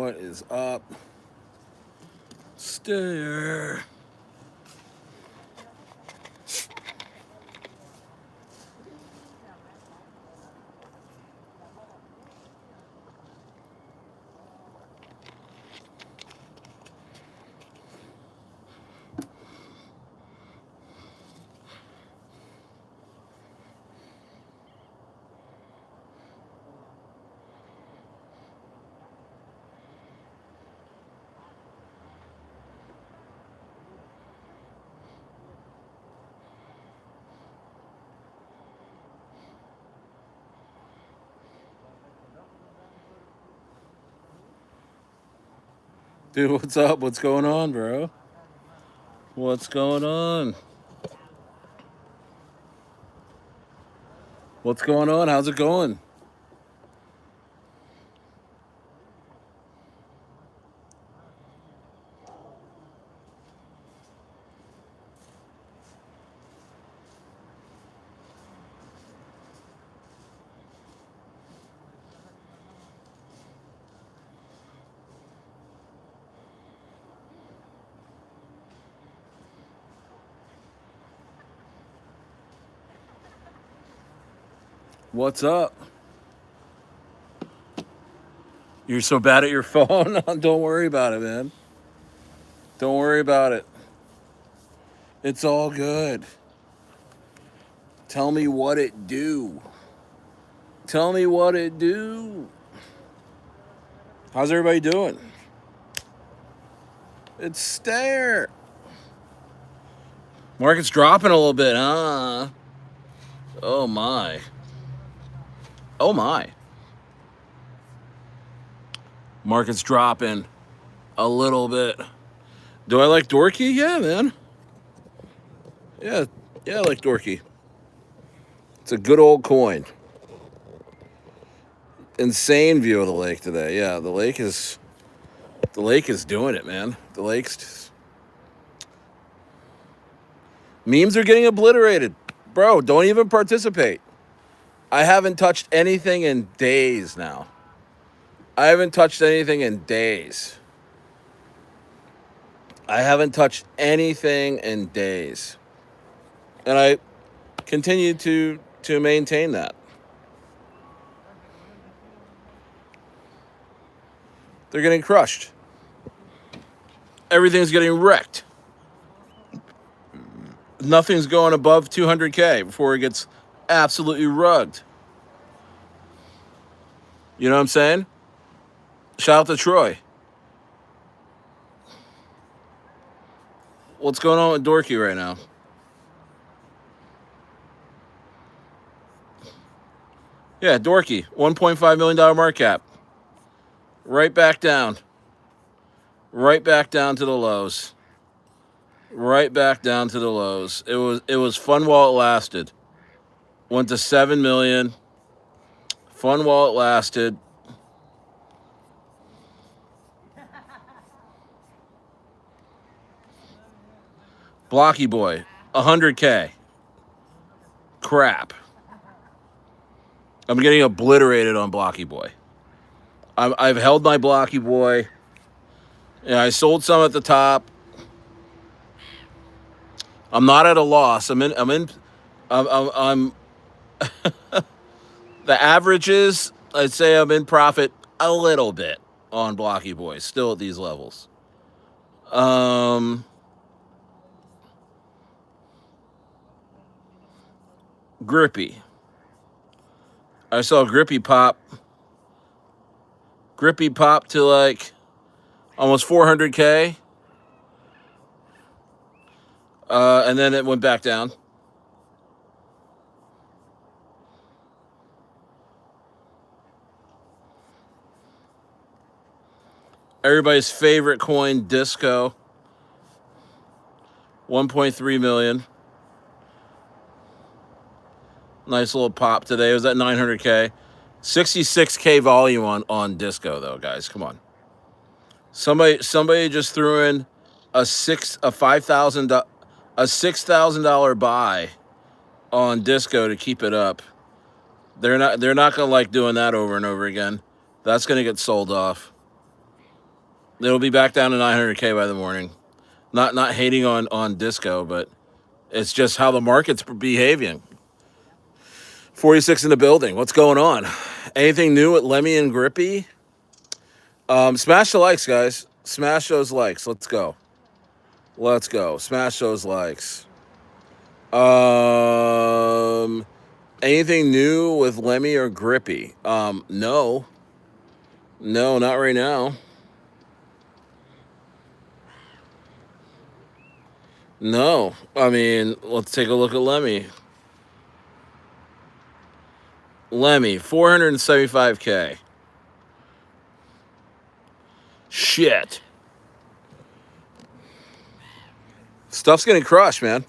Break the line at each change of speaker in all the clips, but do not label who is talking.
What is up? STAYER. Dude, what's up? What's going on, bro? What's going on? What's going on? How's it going? What's up? You're so bad at your phone? Don't worry about it, man. Don't worry about it. It's all good. Tell me what it do. Tell me what it do. How's everybody doing? It's STAYER. Market's dropping a little bit, huh? Oh my. Oh my. Market's dropping a little bit. Do I like Dorky? Yeah, man. Yeah, I like Dorky. It's a good old coin. Insane view of the lake today. Yeah, the lake is doing it, man. The lake's memes are getting obliterated. Bro, don't even participate. I haven't touched anything in days now. I haven't touched anything in days. I haven't touched anything in days. And I continue to maintain that. They're getting crushed. Everything's getting wrecked. Nothing's going above 200K before it gets absolutely rugged. You know what I'm saying? Shout out to Troy. What's going on with Dorky right now? Yeah, Dorky, $1.5 million market cap. Right back down. Right back down to the lows. Right back down to the lows. It was fun while it lasted. Went to 7 million. Fun while it lasted. Blocky Boy, 100K. Crap. I'm getting obliterated on Blocky Boy. I've held my Blocky Boy. Yeah, I sold some at the top. I'm not at a loss. I'm the averages, I'd say I'm in profit a little bit on Blocky Boy, still at these levels. Grippy. I saw Grippy pop to like almost 400K. And then it went back down. Everybody's favorite coin, Disco. 1.3 million. Nice little pop today. It was at 900K. 66K volume on Disco though, guys. Come on. Somebody just threw in a $6,000 buy on Disco to keep it up. They're not gonna like doing that over and over again. That's gonna get sold off. It'll be back down to 900K by the morning. Not hating on disco, but it's just how the market's behaving. 46 in the building. What's going on? Anything new with Lemmy and Grippy? Smash the likes, guys. Smash those likes. Let's go. Let's go. Smash those likes. Anything new with Lemmy or Grippy? No. No, not right now. No. I mean, let's take a look at Lemmy. Lemmy, 475K. Shit. Stuff's getting crushed, man.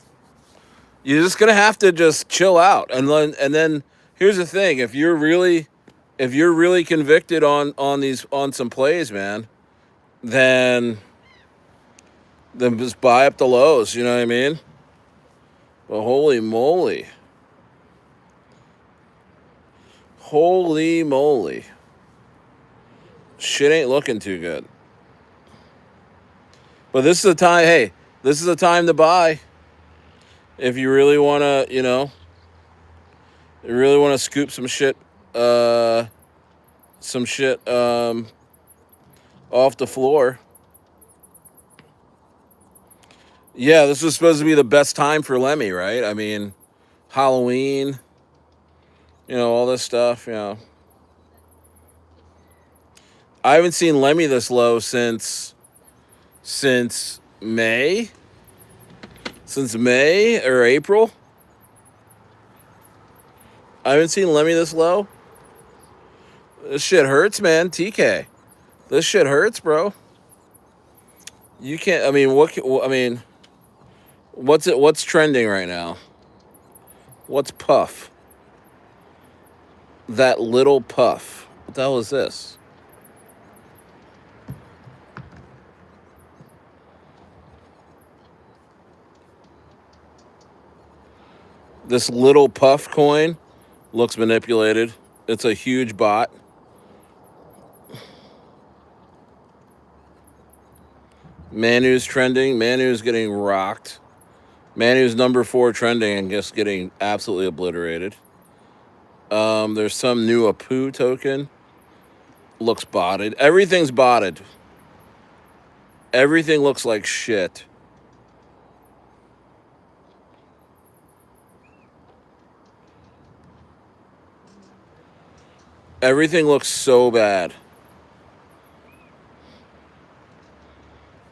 You're just gonna have to just chill out, and then here's the thing: if you're really convicted on some plays, man, then just buy up the lows. You know what I mean? But holy moly, shit ain't looking too good. But this is the time. Hey, this is the time to buy. If you really wanna, you really wanna scoop some shit, off the floor. Yeah, this was supposed to be the best time for Lemmy, right? I mean, Halloween, all this stuff, I haven't seen Lemmy this low since May. Since May or April. I haven't seen Lemmy this low. This shit hurts, man. TK. This shit hurts, bro. You can't, I mean, what's trending right now? What's puff? That little puff. What the hell is this? This little puff coin looks manipulated. It's a huge bot. Manu's trending. Manu's getting rocked. Manu's number 4 trending and just getting absolutely obliterated. There's some new Apu token. Looks botted. Everything's botted. Everything looks like shit. Everything looks so bad.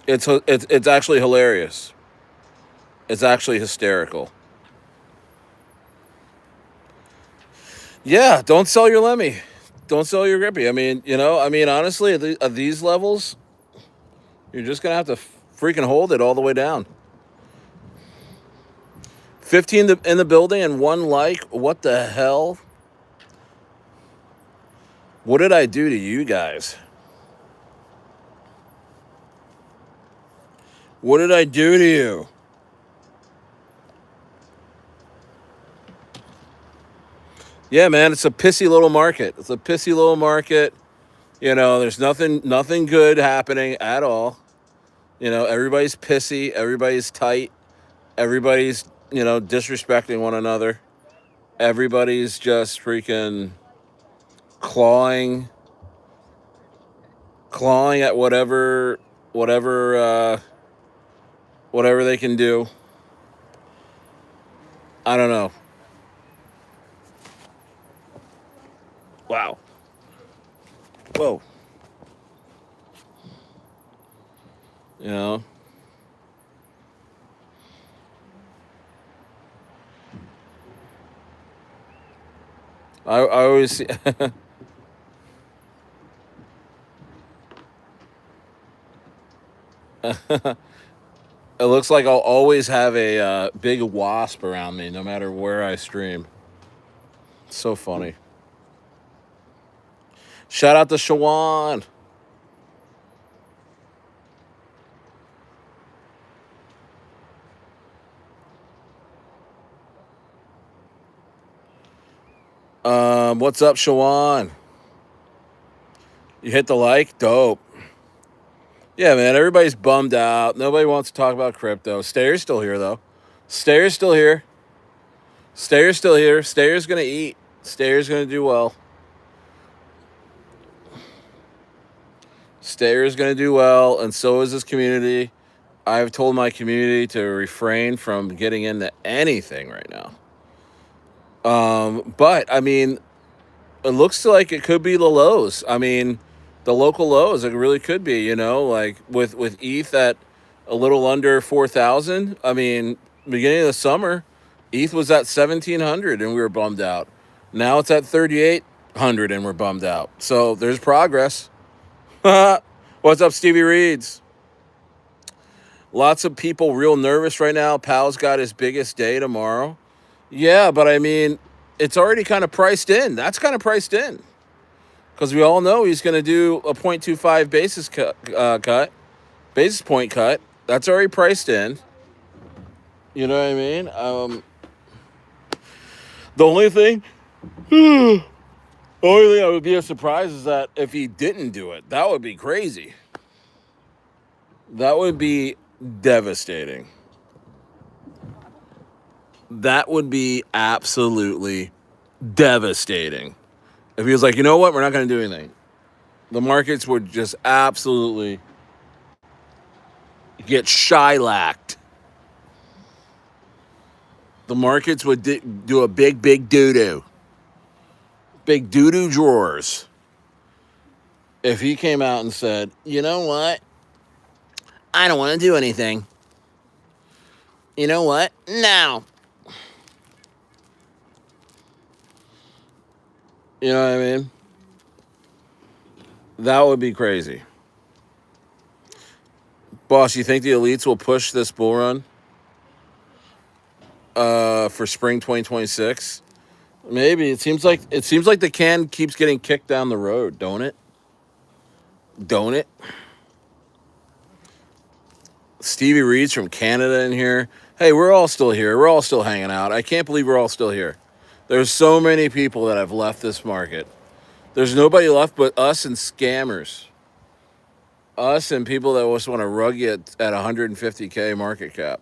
It's actually hilarious. It's actually hysterical. Yeah, don't sell your Lemmy. Don't sell your Grippy. I mean, honestly, at these levels, you're just going to have to freaking hold it all the way down. 15 in the building and 1 like. What the hell? What did I do to you guys? What did I do to you? Yeah, man, it's a pissy little market. It's a pissy little market. There's nothing good happening at all. Everybody's pissy. Everybody's tight. Everybody's, disrespecting one another. Everybody's just freaking clawing at whatever they can do. I don't know. Wow. Whoa. I always see. It looks like I'll always have a big wasp around me no matter where I stream. It's so funny. Shout out to Shawan. What's up, Shawan? You hit the like? Dope. Yeah, man, everybody's bummed out. Nobody wants to talk about crypto. Stayer's still here, though. Stayer's still here. Stayer's still here. Stayer's going to eat. Stayer's going to do well. Stayer's going to do well, and so is this community. I've told my community to refrain from getting into anything right now. But, I mean, it looks like it could be the lows. I mean, the local lows. It really could be. Like with ETH at a little under 4,000. I mean, beginning of the summer, ETH was at 1,700 and we were bummed out. Now it's at 3,800 and we're bummed out. So there's progress. What's up, Stevie Reeds? Lots of people real nervous right now. Powell's got his biggest day tomorrow. Yeah, but I mean, it's already kind of priced in. That's kind of priced in. Because we all know he's going to do a 0.25 basis point cut. That's already priced in. You know what I mean? The only thing I would be surprised is that if he didn't do it, that would be crazy. That would be devastating. That would be absolutely devastating. If he was like, you know what, we're not going to do anything. The markets would just absolutely get shylacked. The markets would do a big doo-doo. Big doo-doo drawers. If he came out and said, you know what? I don't want to do anything. You know what? No. You know what I mean? That would be crazy. Boss, you think the elites will push this bull run for spring 2026? Maybe. It seems like the can keeps getting kicked down the road, don't it? Don't it? Stevie Reed's from Canada in here. Hey, we're all still here. We're all still hanging out. I can't believe we're all still here. There's so many people that have left this market. There's nobody left but us and scammers. Us and people that just want to rug you at 150K market cap.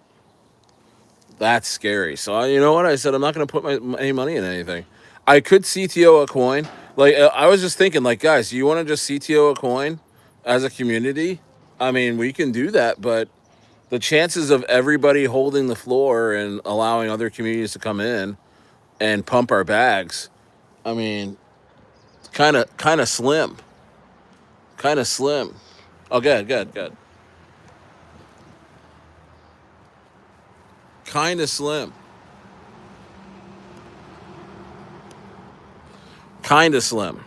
That's scary. So, you know what? I said I'm not going to put any money in anything. I could CTO a coin. Like, I was just thinking, like, guys, you want to just CTO a coin as a community? I mean, we can do that, but the chances of everybody holding the floor and allowing other communities to come in and pump our bags, I mean, kind of slim. Kind of slim. Oh, good. Kind of slim. Kind of slim.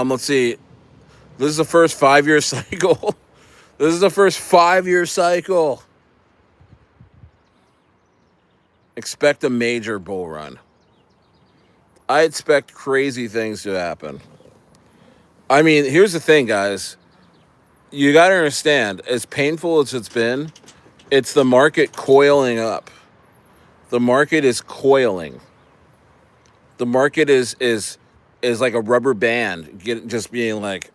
Let's see. This is the first 5-year cycle. This is the first 5-year cycle. Expect a major bull run. I expect crazy things to happen. I mean, here's the thing, guys. You got to understand, as painful as it's been, it's the market coiling up. The market is coiling. The market is like a rubber band, just being like.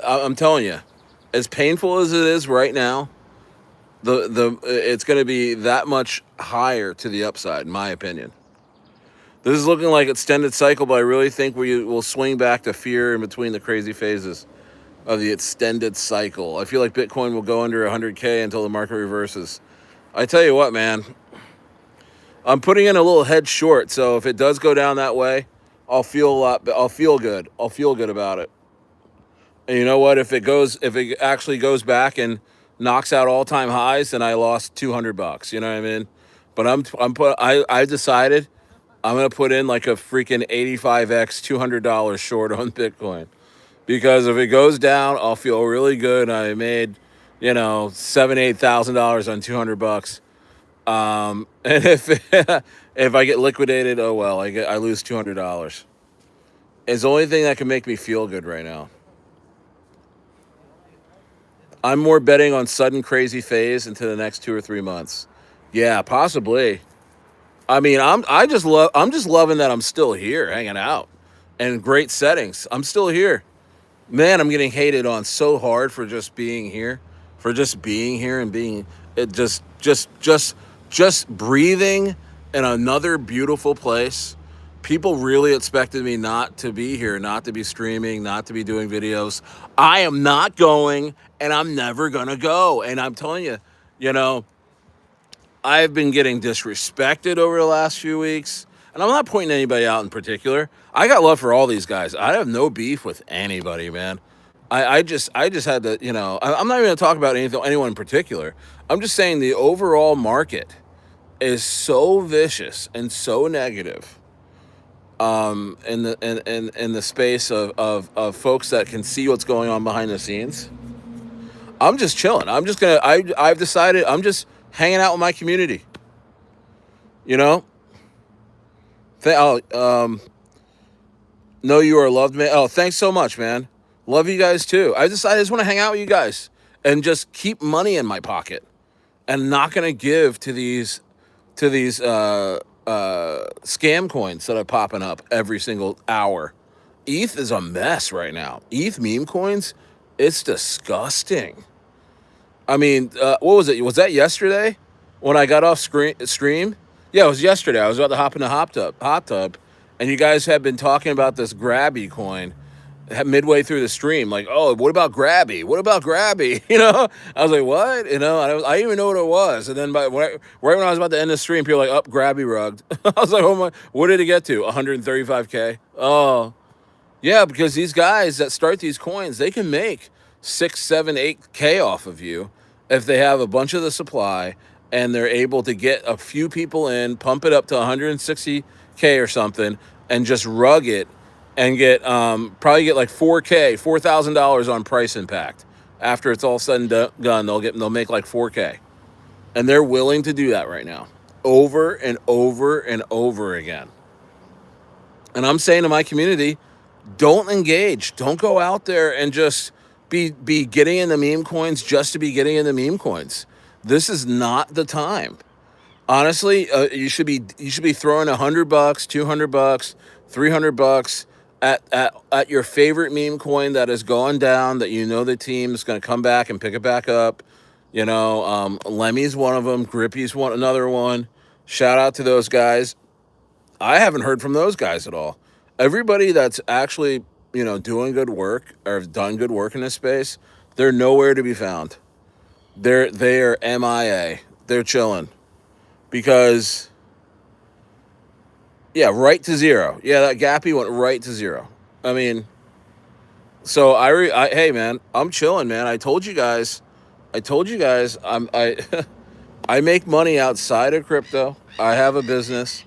I'm telling you, as painful as it is right now, it's going to be that much higher to the upside, in my opinion. This is looking like extended cycle, but I really think we will swing back to fear in between the crazy phases of the extended cycle. I feel like Bitcoin will go under 100K until the market reverses. I tell you what, man, I'm putting in a little head short, so if it does go down that way, I'll feel good. I'll feel good about it. And you know what? If it actually goes back and knocks out all-time highs, then I lost $200. You know what I mean? But I decided I'm gonna put in like a freaking 85x $200 short on Bitcoin, because if it goes down, I'll feel really good. I made, $7,000-8,000 on $200. And if I get liquidated, oh well, I lose $200. It's the only thing that can make me feel good right now. I'm more betting on sudden crazy phase into the next 2 or 3 months. Yeah, possibly. I mean, I'm just loving that I'm still here hanging out and great settings. I'm still here. Man, I'm getting hated on so hard for just being here, and being it just breathing in another beautiful place. People really expected me not to be here, not to be streaming, not to be doing videos. I am not going, and I'm never gonna go. And I'm telling you, you know, I've been getting disrespected over the last few weeks, and I'm not pointing anybody out in particular. I got love for all these guys. I have no beef with anybody, man. I just had to, I'm not even going to talk about anyone in particular. I'm just saying the overall market is so vicious and so negative. In the space of folks that can see what's going on behind the scenes. I'm just chilling. I've decided I'm just hanging out with my community. You know, know you are loved, man. Oh, thanks so much, man. Love you guys too. I decided I just want to hang out with you guys and just keep money in my pocket and not gonna give to these scam coins that are popping up every single hour. ETH is a mess right now. ETH meme coins, it's disgusting. I mean, what was it? Was that yesterday when I got off stream? Yeah, it was yesterday. I was about to hop in the hot tub, and you guys had been talking about this Grabby coin midway through the stream. Like, oh, what about Grabby? What about Grabby? I was like, what? I didn't even know what it was. And then right when I was about to end the stream, people were like, up, Grabby rugged. I was like, oh my, what did it get to? 135K? Oh, yeah, because these guys that start these coins, they can make 6, 7, 8K off of you if they have a bunch of the supply and they're able to get a few people in, pump it up to 160K or something, and just rug it and get probably get like $4,000 on price impact. After it's all said and done, they'll make like 4K, and they're willing to do that right now, over and over and over again. And I'm saying to my community, don't engage. Don't go out there and just be getting in the meme coins just to be getting in the meme coins. This is not the time. Honestly, you should be throwing $100, $200, $300 at your favorite meme coin that has gone down, that the team is going to come back and pick it back up. Lemmy's one of them. Grippy's another one. Shout out to those guys. I haven't heard from those guys at all. Everybody that's actually, doing good work or have done good work in this space, they're nowhere to be found. They are MIA. They're chilling because, yeah, right to zero. Yeah, that Gappy went right to zero. I mean, so hey man, I'm chilling, man. I told you guys, I I make money outside of crypto. I have a business.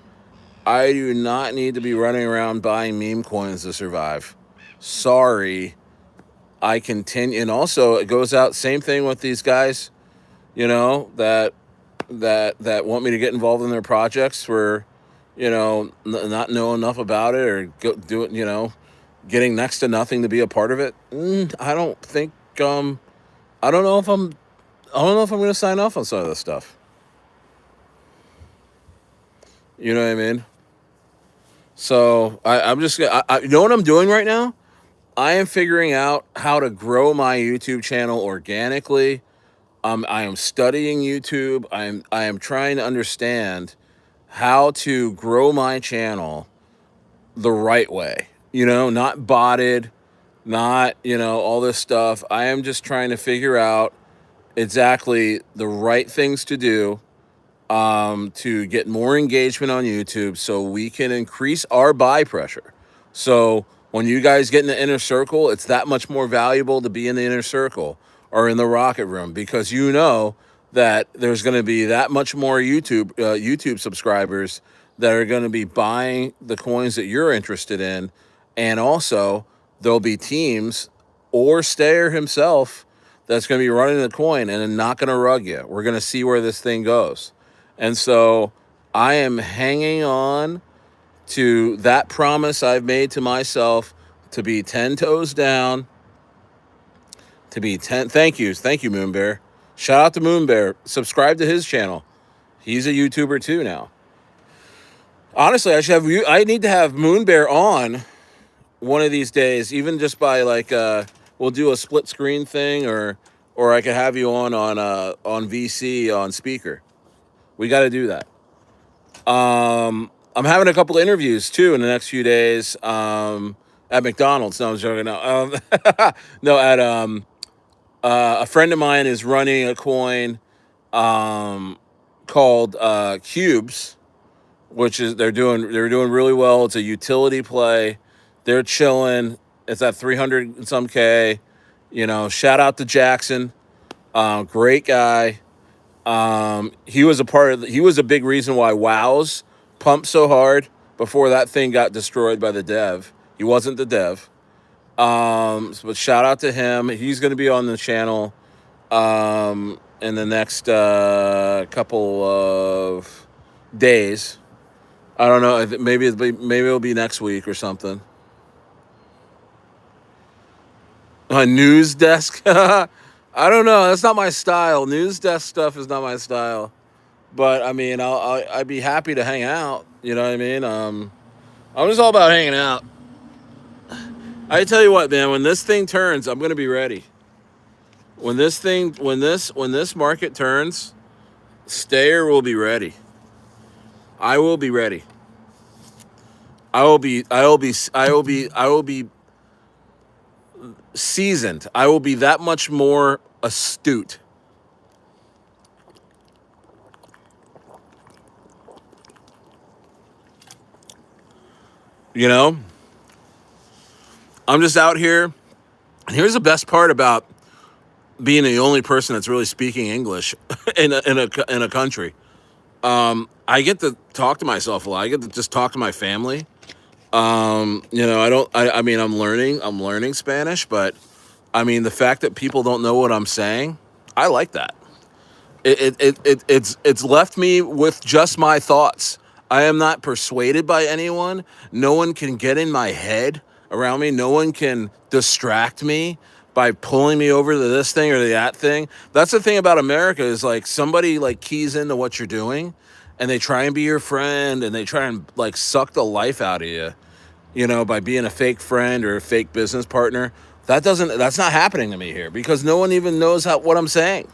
I do not need to be running around buying meme coins to survive. Sorry. I continue, and also it goes out. Same thing with these guys, that want me to get involved in their projects for, not know enough about it or do it, getting next to nothing to be a part of it. I don't think. I don't know if I'm. I don't know if I'm going to sign off on some of this stuff. You know what I mean? So I'm just. You know what I'm doing right now? I am figuring out how to grow my YouTube channel organically. I am studying YouTube. I am trying to understand how to grow my channel the right way. Not botted, not, all this stuff. I am just trying to figure out exactly the right things to do to get more engagement on YouTube so we can increase our buy pressure. So when you guys get in the inner circle, it's that much more valuable to be in the inner circle or in the rocket room, because that there's going to be that much more YouTube subscribers that are going to be buying the coins that you're interested in. And also there'll be teams or Stayer himself that's going to be running the coin and not going to rug you. We're going to see where this thing goes. And so I am hanging on to that promise I've made to myself to be 10 toes down, to be 10. Thank you, Moon Bear. Shout out to Moon Bear. Subscribe to his channel. He's a YouTuber too now. Honestly, I need to have Moon Bear on one of these days, even just by like we'll do a split screen thing, or I could have you on VC on speaker. We got to do that. I'm having a couple interviews too in the next few days at McDonald's. No, I'm joking. No, no, at a friend of mine is running a coin called Cubes, which is they're doing really well. It's a utility play. They're chilling. It's at 300 and some K. You know, shout out to Jackson. Great guy. He was a big reason why WoW's pumped so hard before that thing got destroyed by the dev. He wasn't the dev. But shout out to him. He's going to be on the channel in the next couple of days. I don't know. Maybe it'll be next week or something. A news desk. I don't know. That's not my style. News desk stuff is not my style. But I mean, I'd be happy to hang out. You know what I mean? I'm just all about hanging out. I tell you what, man. When this thing turns, I'm gonna be ready. When this market turns, Stayer will be ready. I will be ready. I will be seasoned. I will be that much more astute. You know, I'm just out here. And here's the best part about being the only person that's really speaking English in a country. I get to talk to myself a lot. I get to just talk to my family. You know, I mean, I'm learning Spanish, but I mean, the fact that people don't know what I'm saying, I like that. It's left me with just my thoughts. I am not persuaded by anyone. No one can get in my head around me. No one can distract me by pulling me over to this thing or that thing. That's the thing about America is like somebody like keys into what you're doing and they try and be your friend and they try and like suck the life out of you, you know, by being a fake friend or a fake business partner. That's not happening to me here because no one even knows what I'm saying.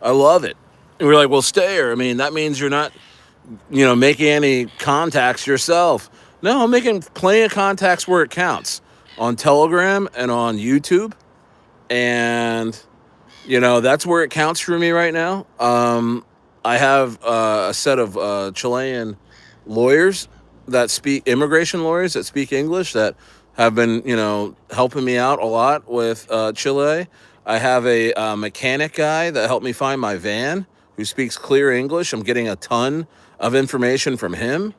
I love it. And we're like, well, Stayer. I mean, that means you're not, you know, making any contacts yourself. No, I'm making plenty of contacts where it counts on Telegram and on YouTube. And, you know, that's where it counts for me right now. I have a set of Chilean lawyers immigration lawyers that speak English that have been, you know, helping me out a lot with Chile. I have a mechanic guy that helped me find my van who speaks clear English. I'm getting a ton of information from him.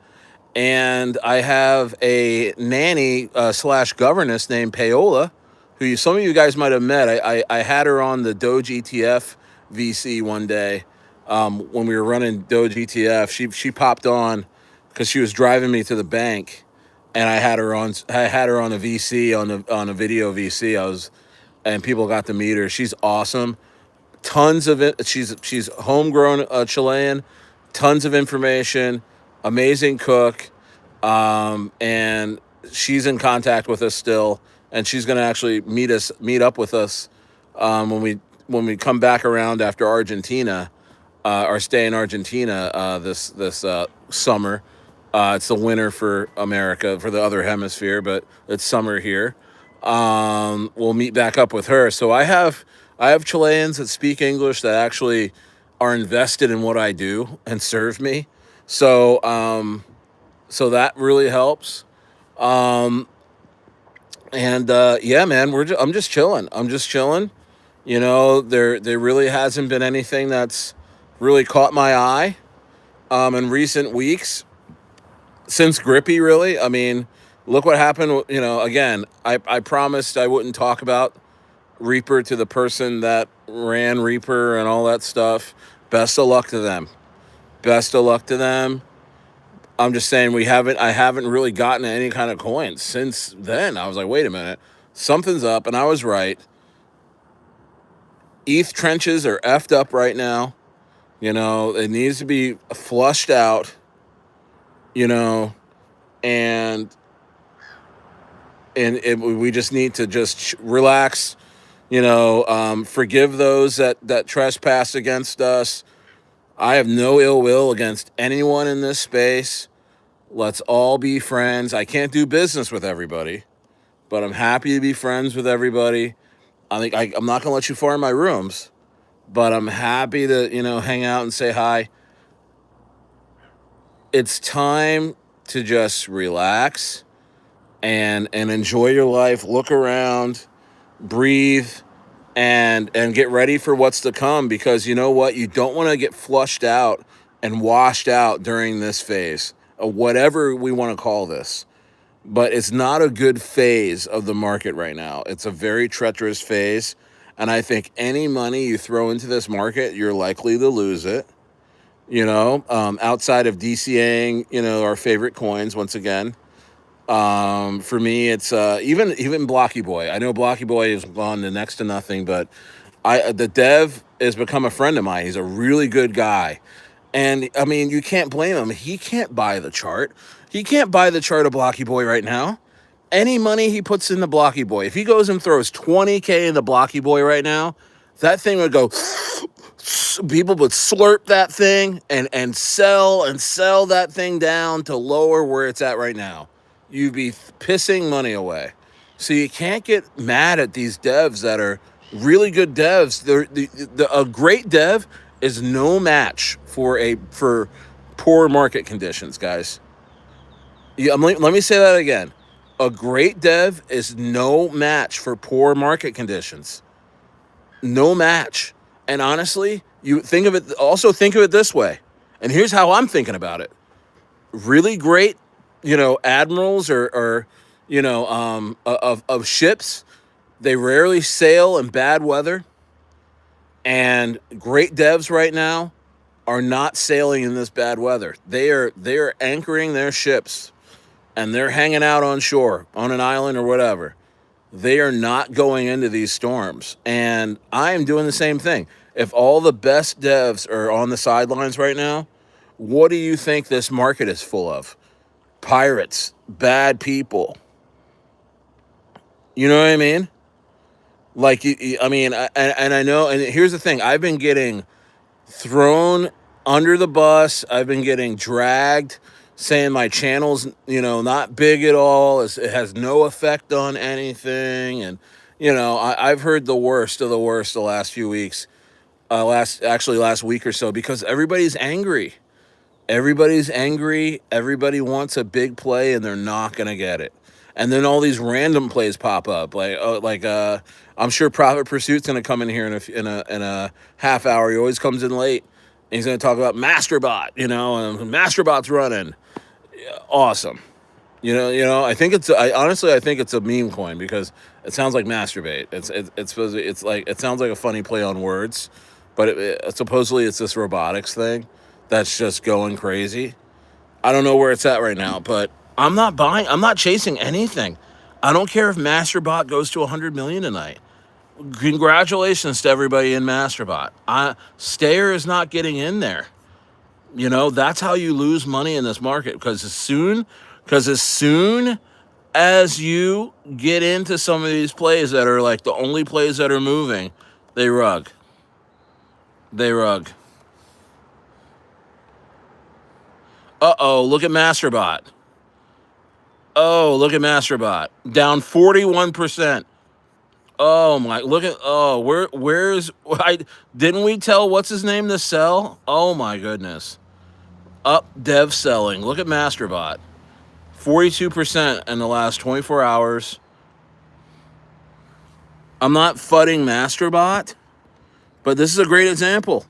And I have a nanny slash governess named Paola, who some of you guys might have met. I had her on the Doge ETF VC one day when we were running Doge ETF. She popped on because she was driving me to the bank, and I had her on a VC on a video VC. And people got to meet her. She's awesome. Tons of it. She's homegrown Chilean. Tons of information. Amazing cook. And she's in contact with us still, and she's going to actually meet up with us when we come back around after Argentina, our stay in Argentina this summer. It's the winter for America, for the other hemisphere, but it's summer here. We'll meet back up with her. So I have Chileans that speak English that actually are invested in what I do and serve me. So so that really helps. And yeah, man, I'm just chilling. You know, there really hasn't been anything that's really caught my eye in recent weeks since Grippy, really. I mean, look what happened. You know, again, I promised I wouldn't talk about Reaper to the person that ran Reaper and all that stuff. Best of luck to them. Best of luck to them. I'm just saying I haven't really gotten any kind of coins since then. I was like, wait a minute, something's up, and I was right. ETH trenches are effed up right now. You know, it needs to be flushed out, you know, and we just need to just relax, you know, forgive those that trespass against us. I have no ill will against anyone in this space. Let's all be friends. I can't do business with everybody, but I'm happy to be friends with everybody. I'm not going to let you far in my rooms, but I'm happy to, you know, hang out and say hi. It's time to just relax and enjoy your life. Look around, breathe, and get ready for what's to come, because you know what? You don't want to get flushed out and washed out during this phase, or whatever we want to call this. But it's not a good phase of the market right now. It's a very treacherous phase. And I think any money you throw into this market, you're likely to lose it. You know, outside of DCAing, you know, our favorite coins once again. For me, it's even Blocky Boy. I know Blocky Boy has gone to next to nothing, but the dev has become a friend of mine. He's a really good guy. And I mean, you can't blame him. He can't buy the chart. He can't buy the chart of Blocky Boy right now. Any money he puts in the Blocky Boy, if he goes and throws 20K in the Blocky Boy right now, that thing would go. People would slurp that thing and sell that thing down to lower where it's at right now. You'd be pissing money away. So you can't get mad at these devs that are really good devs. A great dev is no match for poor market conditions, guys. Let me say that again. A great dev is no match for poor market conditions. No match. And honestly, you think of it this way. And here's how I'm thinking about it. Really great, you know, admirals or you know, of ships, they rarely sail in bad weather. And great devs right now are not sailing in this bad weather. They are anchoring their ships and they're hanging out on shore, on an island or whatever. They are not going into these storms. And I am doing the same thing. If all the best devs are on the sidelines right now, what do you think this market is full of? Pirates, bad people. You know what I mean? Like, I mean, and I know, and here's the thing. I've been getting thrown under the bus. I've been getting dragged, saying my channel's, you know, not big at all. It has no effect on anything. And, you know, I've heard the worst of the worst the last few weeks, last week or so, because everybody's angry. Everybody's angry. Everybody wants a big play and they're not going to get it. And then all these random plays pop up. I'm sure Profit Pursuit's going to come in here in a half hour. He always comes in late. And he's going to talk about Masterbot, you know, and Masterbot's running. Awesome. You know, I think I think it's a meme coin because it sounds like masturbate. It sounds like a funny play on words, but supposedly it's this robotics thing that's just going crazy. I don't know where it's at right now, but I'm not chasing anything. I don't care if Masterbot goes to 100 million tonight. Congratulations to everybody in Masterbot. Stayer is not getting in there. You know, that's how you lose money in this market, because as soon as you get into some of these plays that are like the only plays that are moving, they rug. Uh-oh, look at Masterbot. Oh, look at Masterbot. Down 41%. Oh my, didn't we tell what's his name to sell? Oh my goodness. Up dev selling. Look at Masterbot. 42% in the last 24 hours. I'm not fudding Masterbot, but this is a great example.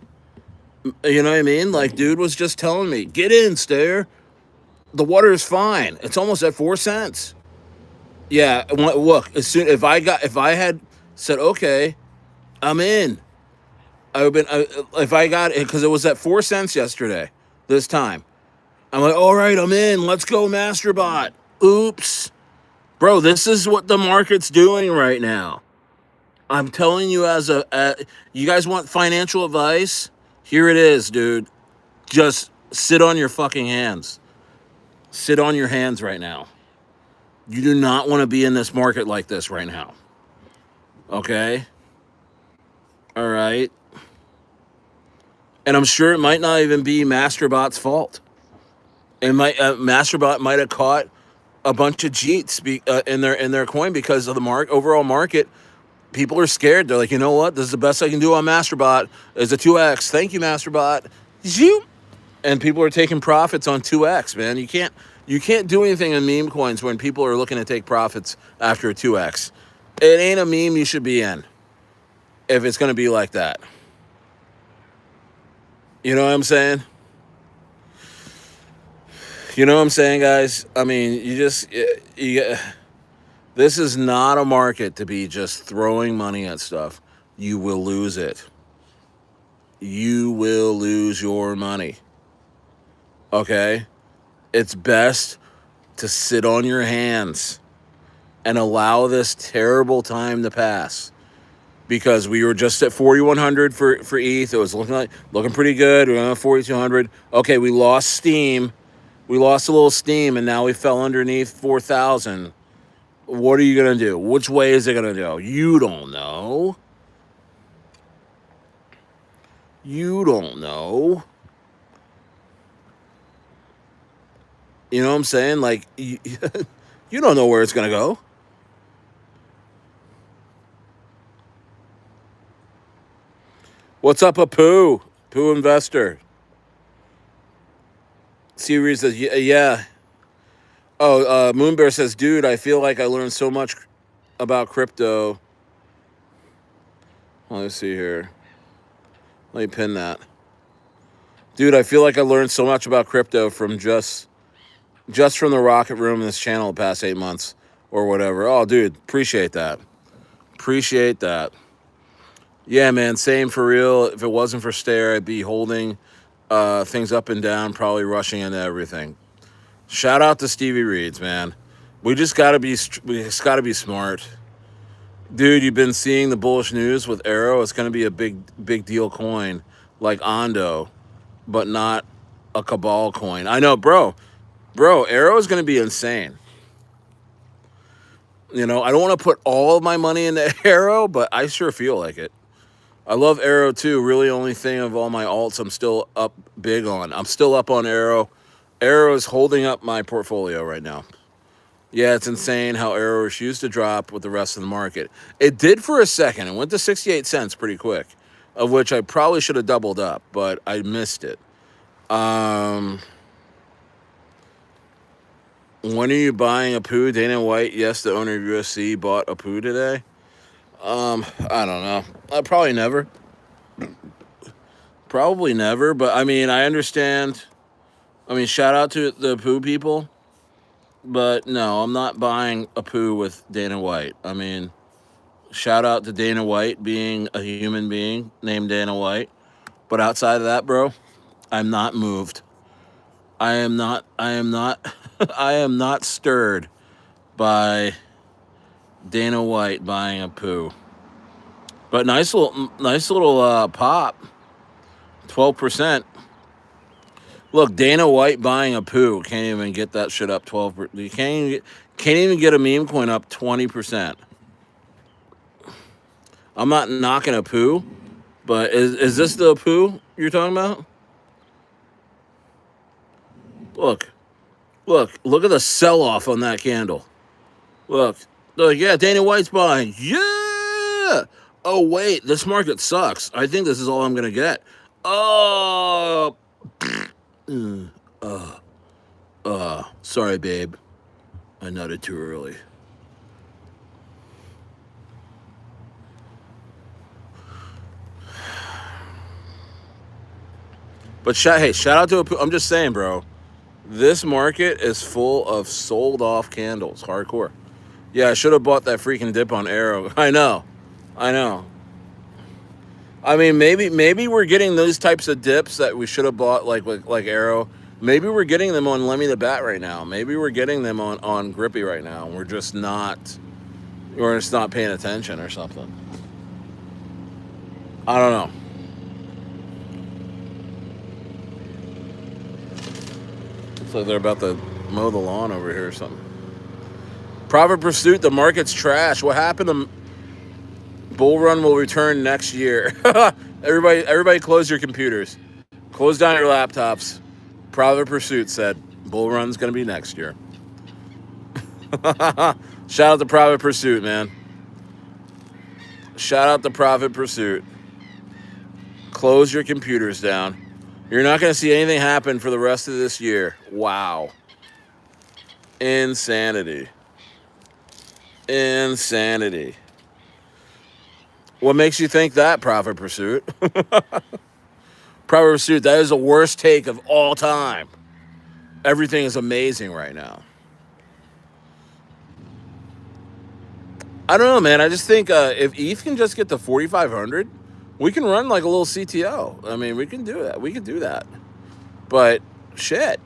You know what I mean? Like, dude was just telling me, get in, Stayer. The water is fine. It's almost at 4 cents. Yeah, look, if I had said, okay, I'm in, I would have been, if I got it, because it was at 4 cents yesterday, this time. I'm like, all right, I'm in. Let's go, Masterbot. Oops. Bro, this is what the market's doing right now. I'm telling you, you guys want financial advice? Here it is, dude. Just sit on your fucking hands. Sit on your hands right now. You do not want to be in this market like this right now. Okay? All right? And I'm sure it might not even be Masterbot's fault. It might Masterbot might have caught a bunch of jeets in their coin because of the overall market. People are scared. They're like, you know what? This is the best I can do on Masterbot is a 2x. Thank you, Masterbot. Zoom. And people are taking profits on 2x, man. You can't do anything in meme coins when people are looking to take profits after a 2x. It ain't a meme you should be in if it's going to be like that. You know what I'm saying? You know what I'm saying, guys? I mean, this is not a market to be just throwing money at stuff. You will lose it. You will lose your money. Okay? It's best to sit on your hands and allow this terrible time to pass. Because we were just at 4,100 for ETH. It was looking pretty good. We were on 4,200. Okay, we lost steam. We lost a little steam, and now we fell underneath 4,000. What are you going to do? Which way is it going to go? You don't know. You don't know. You know what I'm saying? Like, you don't know where it's going to go. What's up, a poo? Poo investor. Series says, yeah. Oh, Moonbear says, dude, I feel like I learned so much about crypto. Well, let's see here. Let me pin that. Dude, I feel like I learned so much about crypto from just from the Rocket Room in this channel the past 8 months or whatever. Oh, dude, appreciate that. Appreciate that. Yeah, man, same for real. If it wasn't for STAYER, I'd be holding things up and down, probably rushing into everything. Shout out to Stevie Reeds, man. We just gotta be smart, dude. You've been seeing the bullish news with Arrow. It's gonna be a big deal coin like Ondo, but not a Cabal coin. I know, bro. Arrow is gonna be insane. You know, I don't want to put all of my money into Arrow, but I sure feel like it. I love Arrow too. Really, only thing of all my alts I'm still up big on. I'm still up on Arrow. Arrow is holding up my portfolio right now. Yeah, it's insane how Arrow refused to drop with the rest of the market. It did for a second. It went to 68 cents pretty quick, of which I probably should have doubled up, but I missed it. When are you buying a poo? Dana White, yes, the owner of USC, bought a poo today. I don't know. Probably never. Probably never, but I mean, I understand. I mean, shout out to the poo people. But no, I'm not buying a poo with Dana White. I mean, shout out to Dana White being a human being named Dana White. But outside of that, bro, I'm not moved. I am not I am not stirred by Dana White buying a poo. But nice little pop. 12%. Look, Dana White buying a poo can't even get that shit up 12%. You can't even get a meme coin up 20%. I'm not knocking a poo, but is this the poo you're talking about? Look at the sell-off on that candle. Look, yeah, Dana White's buying. Yeah. Oh wait, this market sucks. I think this is all I'm gonna get. Oh. Sorry, babe. I nutted too early. But shout out to I'm just saying, bro. This market is full of sold off candles, hardcore. Yeah, I should have bought that freaking dip on Arrow. I know. I mean, maybe we're getting those types of dips that we should have bought like Arrow. Maybe we're getting them on Lemmy the Bat right now. Maybe we're getting them on Grippy right now. We're just not paying attention or something. I don't know. Looks like they're about to mow the lawn over here or something. Private Pursuit, the market's trash. What happened to Bull Run will return next year. Everybody close your computers. Close down your laptops. Private Pursuit said Bull Run's going to be next year. Shout out to Private Pursuit, man. Shout out to Private Pursuit. Close your computers down. You're not going to see anything happen for the rest of this year. Wow. Insanity. Insanity. What makes you think that, Private Pursuit? Private Pursuit, that is the worst take of all time. Everything is amazing right now. I don't know, man. I just think if ETH can just get to 4,500, we can run like a little CTO. I mean, we can do that. We can do that. But shit.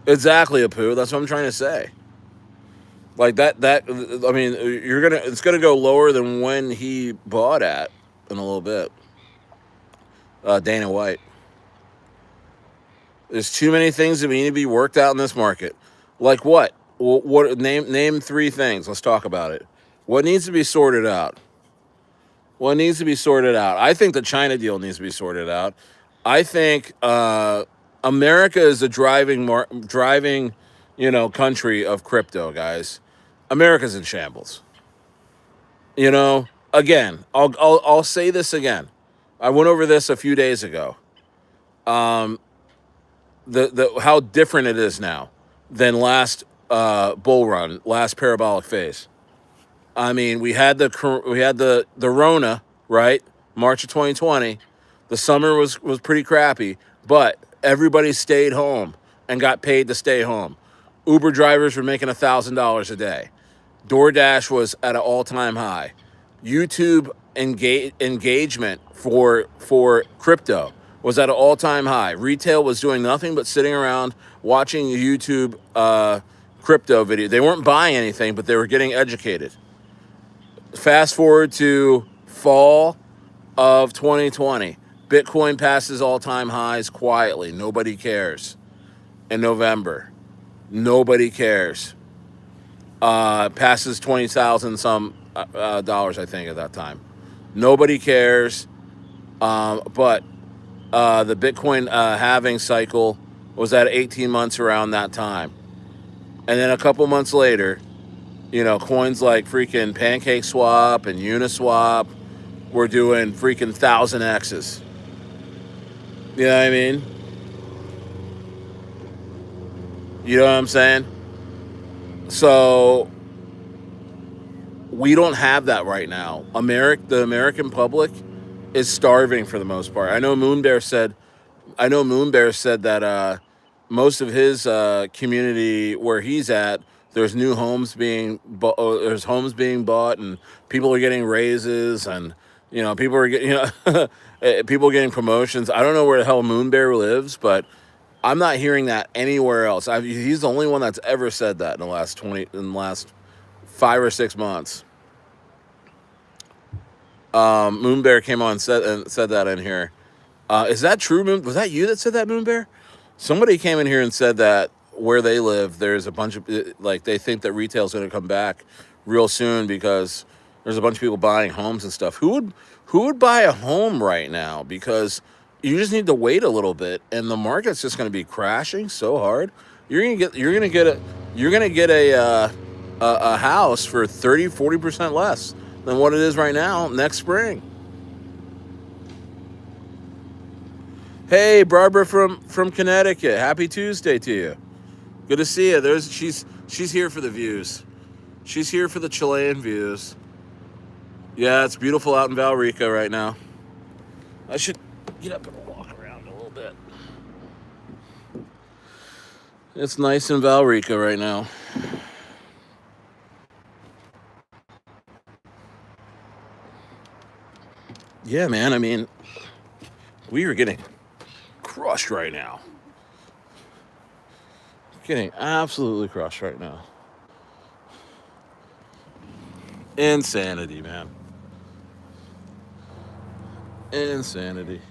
Exactly, Apu. That's what I'm trying to say. Like that I mean, it's gonna go lower than when he bought at in a little bit. Dana White. There's too many things that need to be worked out in this market. Like what? What name 3 things. Let's talk about it. What needs to be sorted out? What needs to be sorted out? I think the China deal needs to be sorted out. I think America is the driving, country of crypto, guys. America's in shambles. Again, I'll say this again. I went over this a few days ago. The how different it is now than last bull run, last parabolic phase. I mean, we had the Rona, right? March of 2020. The summer was pretty crappy, but everybody stayed home and got paid to stay home. Uber drivers were making $1,000 a day. DoorDash was at an all-time high. YouTube engagement for crypto was at an all-time high. Retail was doing nothing but sitting around watching YouTube crypto video. They weren't buying anything, but they were getting educated. Fast forward to fall of 2020. Bitcoin passes all-time highs quietly. Nobody cares. In November, nobody cares. Passes 20,000 some dollars, I think, at that time. Nobody cares. But the Bitcoin halving cycle was at 18 months around that time. And then a couple months later, coins like freaking PancakeSwap and Uniswap were doing freaking 1,000Xs. You know what I mean? You know what I'm saying? So we don't have that right now. The American public is starving for the most part. I know Moonbear said that most of his community where he's at, there's new homes being there's homes being bought, and people are getting raises, and people are getting people getting promotions. I don't know where the hell Moonbear lives, but I'm not hearing that anywhere else. He's the only one that's ever said that in the last 5 or 6 months. Moonbear came on and said that in here. Is that true, Moon? Was that you that said that, Moonbear? Somebody came in here and said that where they live, there's a bunch of, they think that retail's going to come back real soon because there's a bunch of people buying homes and stuff. Who would buy a home right now? Because you just need to wait a little bit, and the market's just going to be crashing so hard. You're gonna get a house for 30-40% less than what it is right now next spring. Hey, Barbara from Connecticut. Happy Tuesday to you. Good to see you. She's here for the views. She's here for the Chilean views. Yeah, it's beautiful out in Valrica right now. I should get up and walk around a little bit. It's nice in Valrica right now. Yeah, man. I mean, we are getting crushed right now. Getting absolutely crushed right now. Insanity, man. Insanity.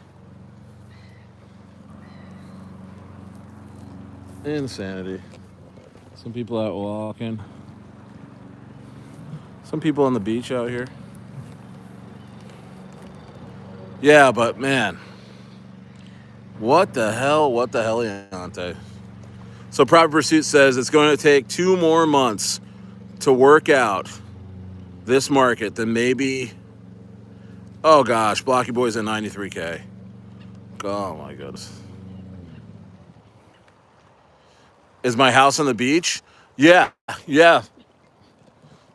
Insanity. Some people out walking. Some people on the beach out here. Yeah, but man, what the hell? What the hell, Leonte? So Proper Pursuit says it's going to take 2 more months to work out this market than maybe. Oh gosh, Blocky Boy's at 93K. Oh my goodness. Is my house on the beach? Yeah, yeah,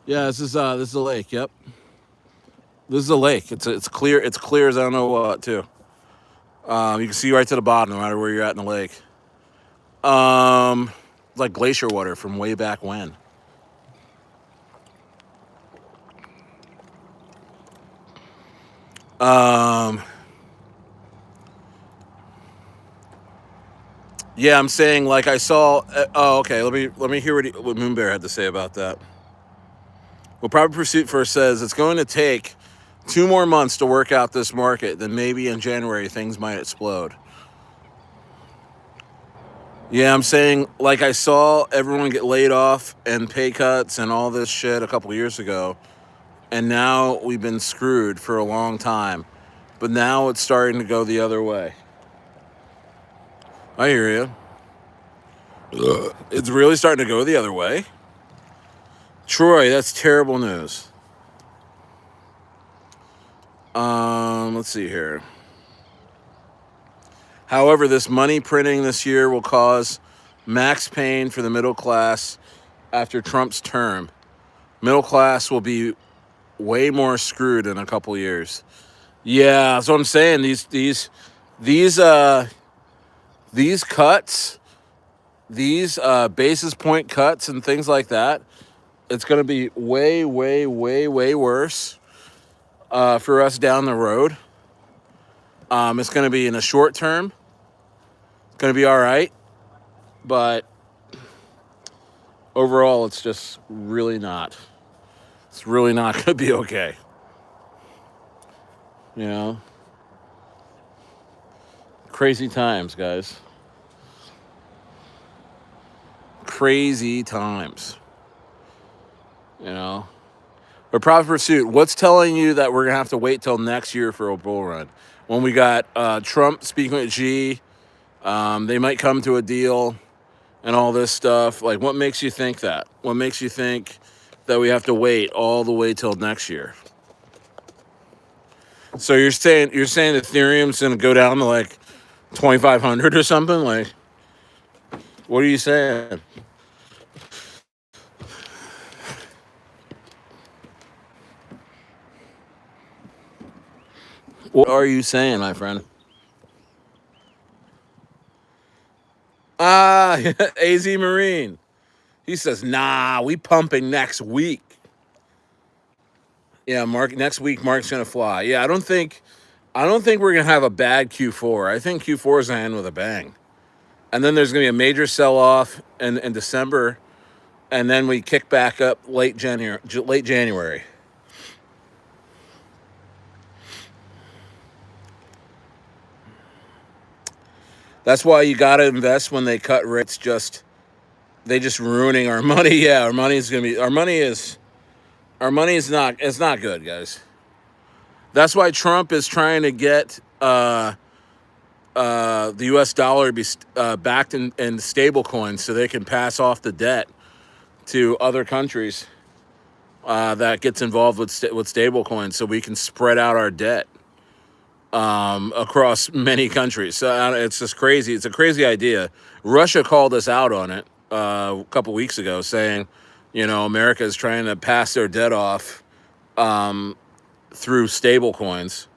yeah. This is a lake. Yep, this is a lake. It's clear. It's clear as I don't know what too. You can see right to the bottom, no matter where you're at in the lake. It's like glacier water from way back when. Yeah, I'm saying like I saw. Oh, okay. Let me hear what Moonbear had to say about that. Well, Proper Pursuit first says it's going to take 2 more months to work out this market. Then maybe in January things might explode. Yeah, I'm saying like I saw everyone get laid off and pay cuts and all this shit a couple years ago, and now we've been screwed for a long time. But now it's starting to go the other way. I hear you. It's really starting to go the other way. Troy, that's terrible news. Let's see here. However, this money printing this year will cause max pain for the middle class after Trump's term. Middle class will be way more screwed in a couple years. Yeah, that's what I'm saying. These cuts, these basis point cuts and things like that, it's going to be way, way, way, way worse for us down the road. It's going to be in the short term. It's going to be all right, but overall, it's just really not. It's really not going to be okay. You know? Crazy times, guys. Crazy times. You know? But Proper Pursuit, what's telling you that we're going to have to wait till next year for a bull run? When we got Trump speaking with Xi, they might come to a deal and all this stuff. Like, what makes you think that? What makes you think that we have to wait all the way till next year? So you're saying Ethereum's going to go down to like 2,500 or something? Like, what are you saying? What are you saying, my friend? Ah, AZ Marine. He says, nah, we pumping next week. Yeah, next week Mark's gonna fly. Yeah, I don't think we're gonna have a bad Q4. I think Q4 is gonna end with a bang. And then there's gonna be a major sell-off in December, and then we kick back up late January. That's why you gotta invest when they cut rates. They just ruining our money. Yeah, our money is not, it's not good, guys. That's why Trump is trying to get the U.S. dollar to be backed in stable coins so they can pass off the debt to other countries that gets involved with stable coins, so we can spread out our debt across many countries. So it's just crazy. It's a crazy idea. Russia called us out on it a couple weeks ago, saying, America is trying to pass their debt off through stable coins.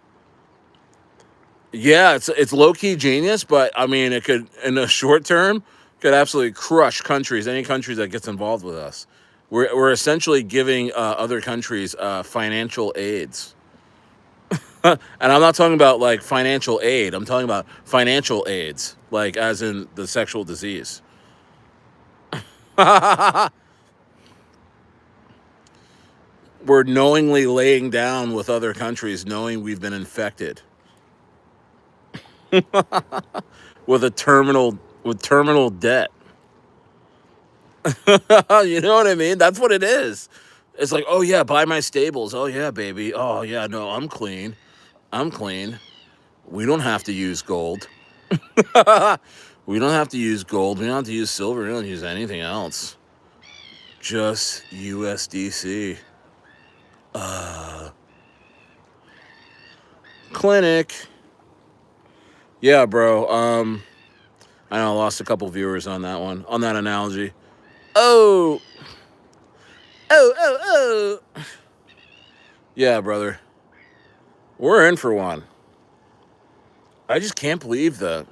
Yeah, it's low key genius, but I mean, it could, in the short term, could absolutely crush countries. Any countries that gets involved with us, we're essentially giving other countries financial aids. And I'm not talking about like financial aid. I'm talking about financial aids, like as in the sexual disease. we're knowingly laying down with other countries, knowing we've been infected with terminal debt. You know what I mean? That's what it is. It's like, oh yeah, buy my stables. Oh yeah, baby. Oh yeah, no, I'm clean. I'm clean. We don't have to use gold. We don't have to use gold. We don't have to use silver. We don't use anything else. Just USDC. Clinic. Yeah, bro. I know I lost a couple viewers on that one, on that analogy. Oh, oh. Yeah, brother. We're in for one. I just can't believe that.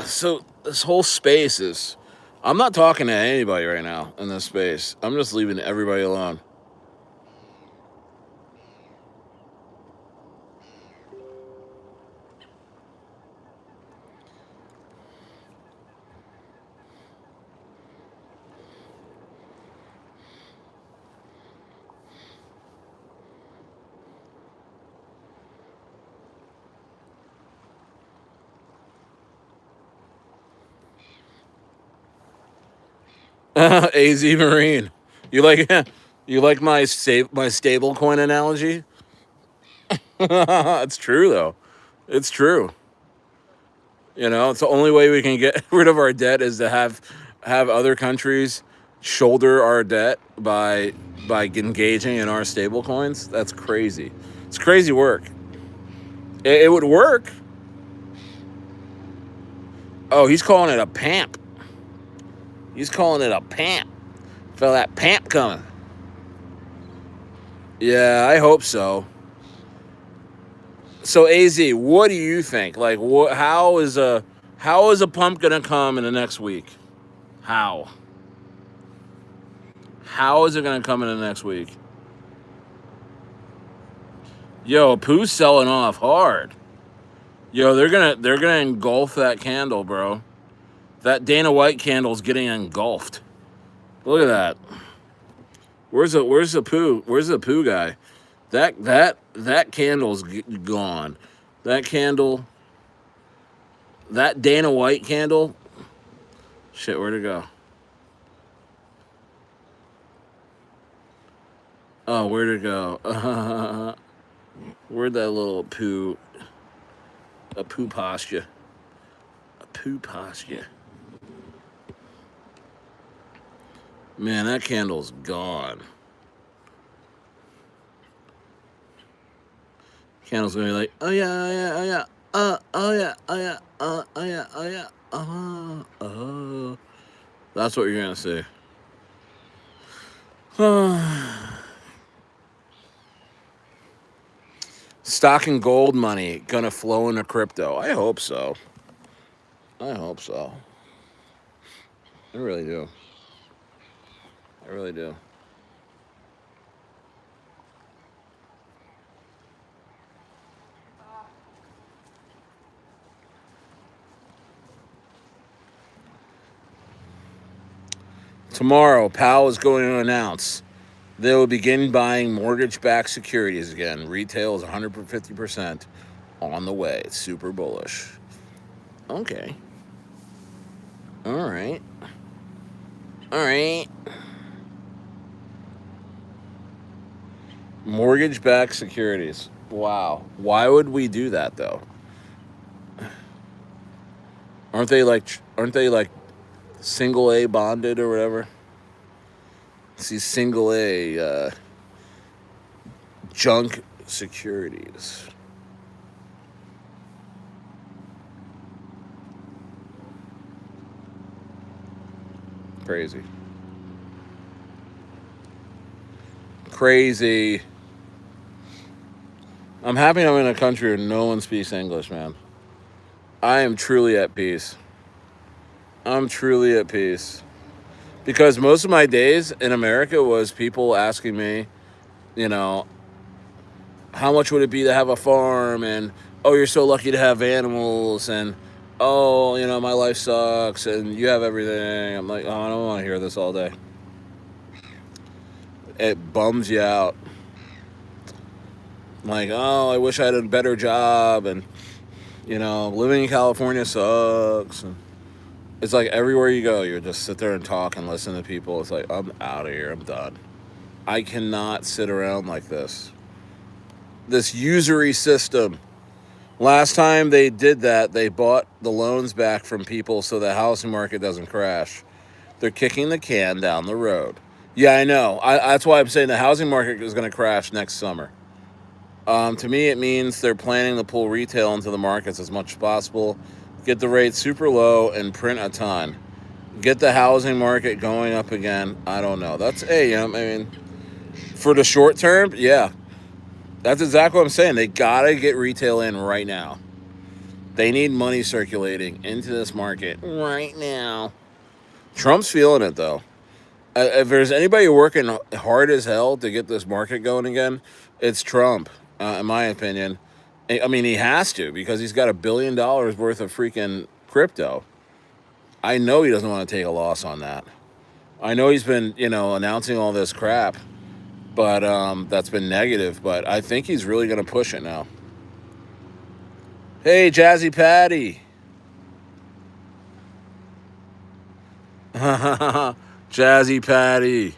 So this whole space is. I'm not talking to anybody right now in this space. I'm just leaving everybody alone. AZ Marine. You like you like my stable coin analogy? It's true though. It's true. You know, it's the only way we can get rid of our debt is to have other countries shoulder our debt by engaging in our stable coins. That's crazy. It's crazy work. It would work. Oh, he's calling it a pamp. He's calling it a pamp. Feel that pamp coming. Yeah, I hope so. So AZ, what do you think? Like, how is a pump gonna come in the next week? How? How is it gonna come in the next week? Yo, Pooh's selling off hard. Yo, they're gonna engulf that candle, bro. That Dana White candle's getting engulfed. Look at that. Where's the Pooh? Where's the Pooh guy? That candle's gone. That candle. That Dana White candle. Shit, where'd it go? Oh, where'd it go? Where'd that little Pooh? A Pooh posture. A Pooh posture. Man, that candle's gone. Candle's gonna be like, oh yeah, oh yeah, oh yeah, oh yeah, oh yeah, oh yeah, oh yeah, oh. That's what you're gonna see. Stock and gold money gonna flow into crypto. I hope so. I hope so. I really do. I really do. Tomorrow, Powell is going to announce they will begin buying mortgage-backed securities again. Retail is 150% on the way. It's super bullish. Okay. All right. All right. Mortgage-backed securities. Wow. Why would we do that though? Aren't they like single A bonded or whatever? See, single A junk securities. Crazy. Crazy. I'm happy I'm in a country where no one speaks English, man. I am truly at peace. I'm truly at peace. Because most of my days in America was people asking me, you know, how much would it be to have a farm? And, oh, you're so lucky to have animals. And, oh, you know, my life sucks. And you have everything. I'm like, oh, I don't want to hear this all day. it bums you out. Like, oh, I wish I had a better job, and living in California sucks. And it's like everywhere you go, you just sit there and talk and listen to people. It's like, I'm out of here. I'm done. I cannot sit around like this. This usury system. Last time they did that, they bought the loans back from people so the housing market doesn't crash. They're kicking the can down the road. Yeah, I know. That's why I'm saying the housing market is going to crash next summer. To me, it means they're planning to pull retail into the markets as much as possible, get the rates super low, and print a ton. Get the housing market going up again. I don't know. I mean, for the short term, yeah. That's exactly what I'm saying. They got to get retail in right now. They need money circulating into this market right now. Trump's feeling it, though. If there's anybody working hard as hell to get this market going again, it's Trump, in my opinion. I mean, he has to because he's got $1 billion worth of freaking crypto. I know he doesn't want to take a loss on that. I know he's been, announcing all this crap, but that's been negative. But I think he's really going to push it now. Hey, Jazzy Patty. Jazzy Patty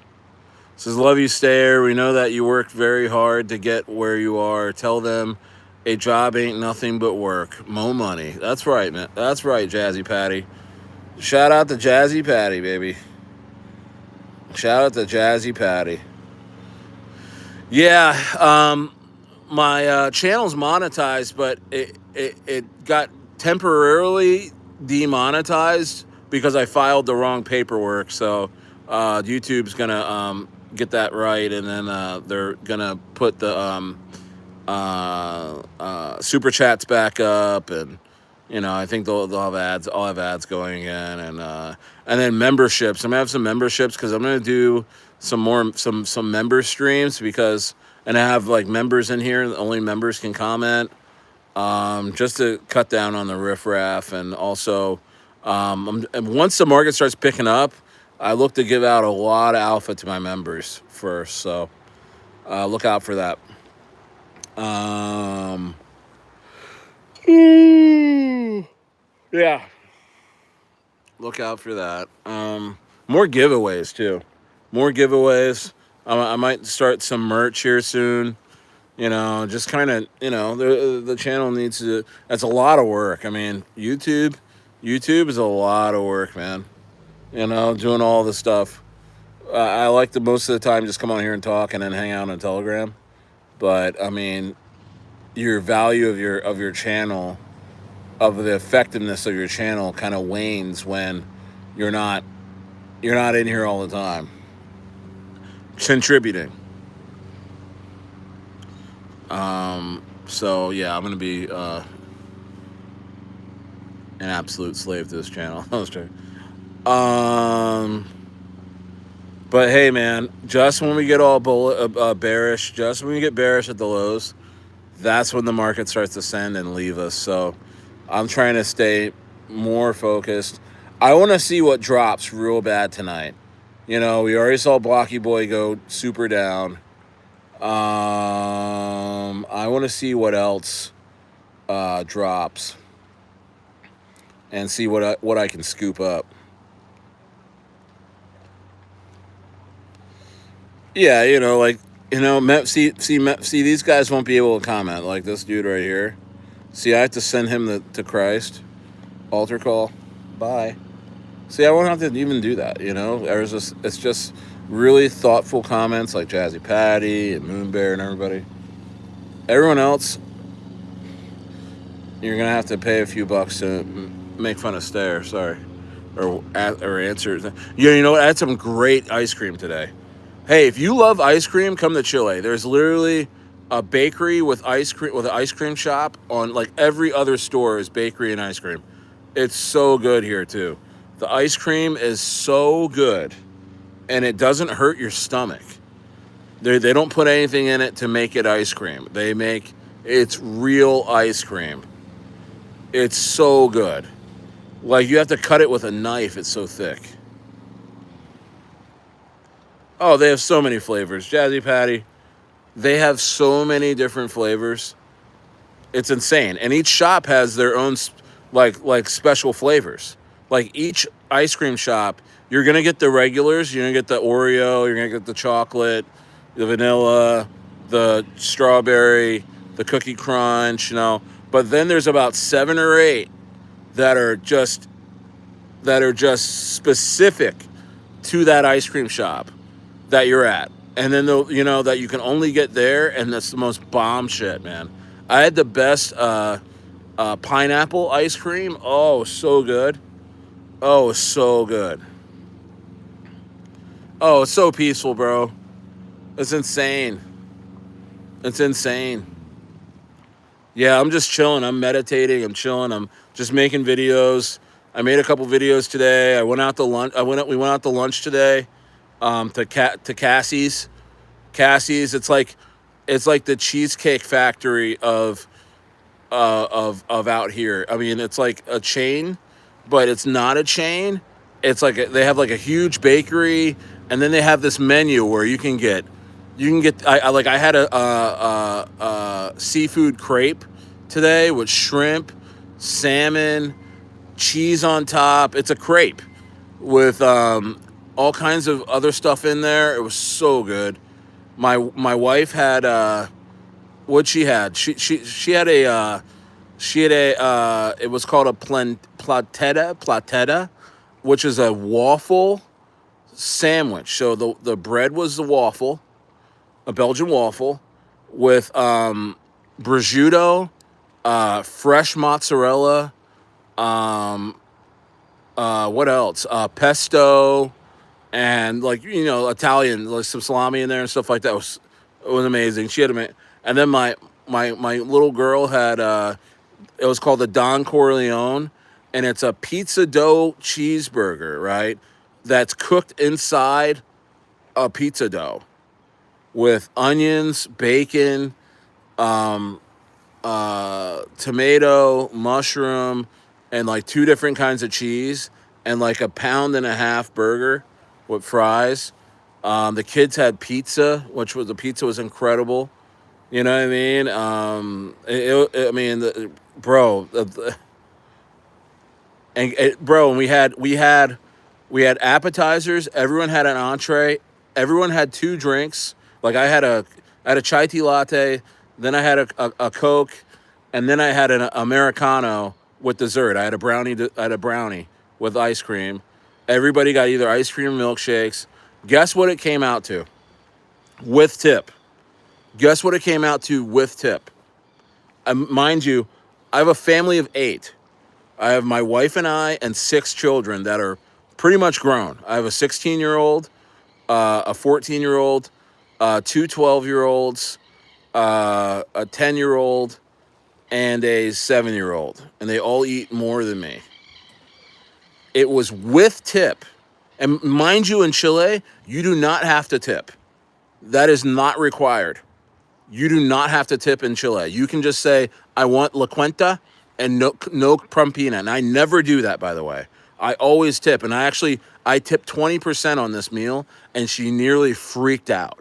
says, love you, Stayer. We know that you worked very hard to get where you are. Tell them a job ain't nothing but work. Mo money. That's right, man. That's right, Jazzy Patty. Shout out to Jazzy Patty, baby. Shout out to Jazzy Patty. Yeah, my channel's monetized, but it got temporarily demonetized because I filed the wrong paperwork. So YouTube's gonna get that right, and then they're gonna put the super chats back up, and I think they'll have ads. I'll have ads going again, and then memberships. I'm gonna have some memberships because I'm gonna do some member streams and I have like members in here. Only members can comment. Just to cut down on the riffraff, and also and once the market starts picking up, I look to give out a lot of alpha to my members first. So look out for that. Yeah. Look out for that. More giveaways too. More giveaways. I might start some merch here soon. Just kind of, the channel needs to. That's a lot of work. I mean, YouTube is a lot of work, man. Doing all the stuff. I like to most of the time just come on here and talk and then hang out on Telegram. But I mean, your value of your channel, of the effectiveness of your channel, kind of wanes when you're not in here all the time contributing. So yeah, I'm gonna be an absolute slave to this channel. But hey, man, just when we get all bearish, just when we get bearish at the lows, that's when the market starts to ascend and leave us. So I'm trying to stay more focused. I want to see what drops real bad tonight. We already saw Blocky Boy go super down. I want to see what else drops and see what I can scoop up. Yeah, see, these guys won't be able to comment, like this dude right here. See, I have to send him to Christ. Altar call. Bye. See, I won't have to even do that, it's just really thoughtful comments like Jazzy Patty and Moonbear and everybody. Everyone else, you're going to have to pay a few bucks to make fun of Stayer, sorry. Or answer. I had some great ice cream today. Hey, if you love ice cream, come to Chile. There's literally a bakery with ice cream, with an ice cream shop on, like, every other store is bakery and ice cream. It's so good here too. The ice cream is so good, and it doesn't hurt your stomach. They don't put anything in it to make it ice cream. It's real ice cream. It's so good. Like, you have to cut it with a knife. It's so thick. Oh, they have so many flavors. Jazzy Patty, they have so many different flavors. It's insane. And each shop has their own like special flavors. Like each ice cream shop, you're gonna get the regulars. You're gonna get the Oreo. You're gonna get the chocolate, the vanilla, the strawberry, the cookie crunch. But then there's about 7 or 8 that are just specific to that ice cream shop that you're at, and then that you can only get there, and that's the most bomb shit, man. I had the best pineapple ice cream. Oh, so good. Oh, so good. Oh, it's so peaceful, bro. It's insane. It's insane. Yeah, I'm just chilling. I'm meditating. I'm chilling. I'm just making videos. I made a couple videos today. I went out to lunch. We went out to lunch today. To Cassie's. Cassie's. It's like the cheesecake factory of out here. I mean, it's like a chain, but it's not a chain. It's like they have like a huge bakery, and then they have this menu where you can get. I had a seafood crepe today with shrimp, salmon, cheese on top. It's a crepe with all kinds of other stuff in there. It was so good. My wife had what she had. She had a it was called a platetta, which is a waffle sandwich. So the bread was the waffle, a Belgian waffle with prosciutto, fresh mozzarella, what else? Pesto, and Italian, like some salami in there and stuff like that. It was amazing. She had and then my little girl had it was called the Don Corleone, and it's a pizza dough cheeseburger, right? That's cooked inside a pizza dough with onions, bacon, tomato, mushroom, and like 2 different kinds of cheese, and like a 1.5-pound burger with fries. The kids had pizza, the pizza was incredible. You know what I mean? I mean, bro, and we had appetizers. Everyone had an entree. Everyone had 2 drinks. Like I had a chai tea latte. Then I had a Coke, and then I had an Americano with dessert. I had a brownie with ice cream. Everybody got either ice cream or milkshakes. Guess what it came out to? With tip. Guess what it came out to with tip? Mind you, I have a family of 8. I have my wife and I and 6 children that are pretty much grown. I have a 16-year-old, a 14-year-old, 2 12-year-olds, a 10-year-old, and a 7-year-old. And they all eat more than me. It was with tip. And mind you, in Chile, you do not have to tip. That is not required. You do not have to tip in Chile. You can just say, I want la cuenta and no propina. And I never do that, by the way. I always tip. And I tipped 20% on this meal, and she nearly freaked out.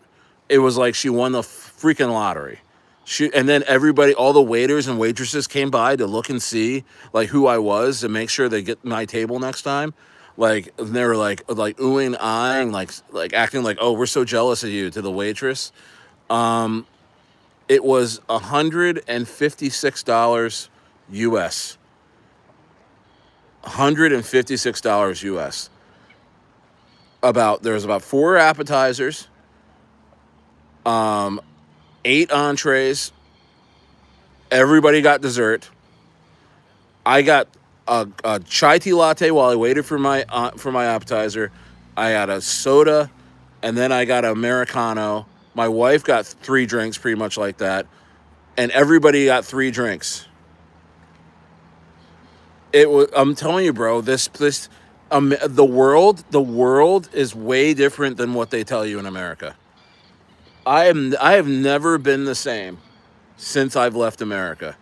It was like she won the freaking lottery. And then everybody, all the waiters and waitresses came by to look and see like who I was to make sure they get my table next time. Like, and they were like oohing and eyeing, like acting like, oh, we're so jealous of you, to the waitress. It was $156 US. $156 US. There's about 4 appetizers, 8 entrees. Everybody got dessert. I got a chai tea latte while I waited for my appetizer. I got a soda, and then I got an Americano. My wife got 3 drinks, pretty much like that, and everybody got 3 drinks. I'm telling you, bro. The world is way different than what they tell you in America. I have never been the same since I've left America.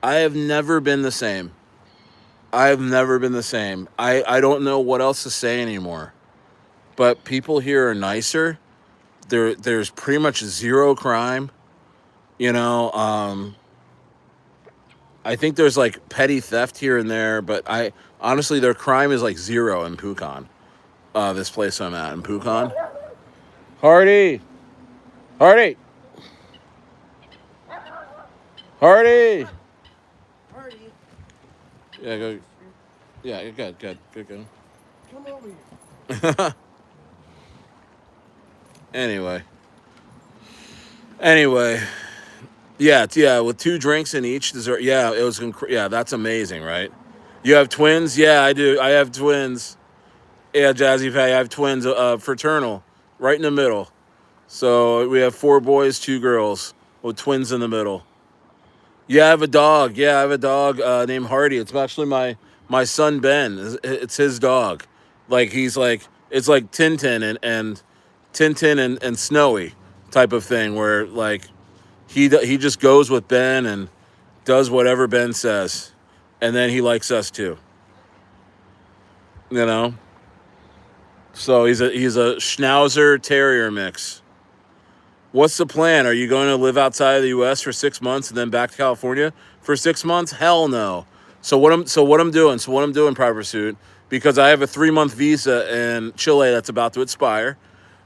I have never been the same. I have never been the same. I don't know what else to say anymore. but people here are nicer. There's pretty much zero crime. You know, I think there's like petty theft here and there, but I honestly their crime is like zero in Pucon. This place I'm at in Pucon. Hardy, Hardy, Hardy.
Hardy,
Yeah, go. Yeah, good.
come over here.
Anyway, yeah, with 2 drinks in each dessert. Yeah, it was. Yeah, that's amazing, right? You have twins? Yeah, I do. I have twins. Yeah, Jazzy Faye, I have twins, fraternal, right in the middle. So we have 4 boys, 2 girls, with twins in the middle. Yeah, I have a dog. Yeah, I have a dog named Hardy. It's actually my son Ben. It's his dog. Like he's like it's like Tintin and Snowy type of thing, where like he just goes with Ben and does whatever Ben says, and then he likes us too. You know. So he's a Schnauzer Terrier mix. What's the plan? Are you going to live outside of the U.S. for 6 months and then back to California for 6 months? Hell no. So what I'm doing, Private Pursuit, because I have a 3-month visa in Chile that's about to expire.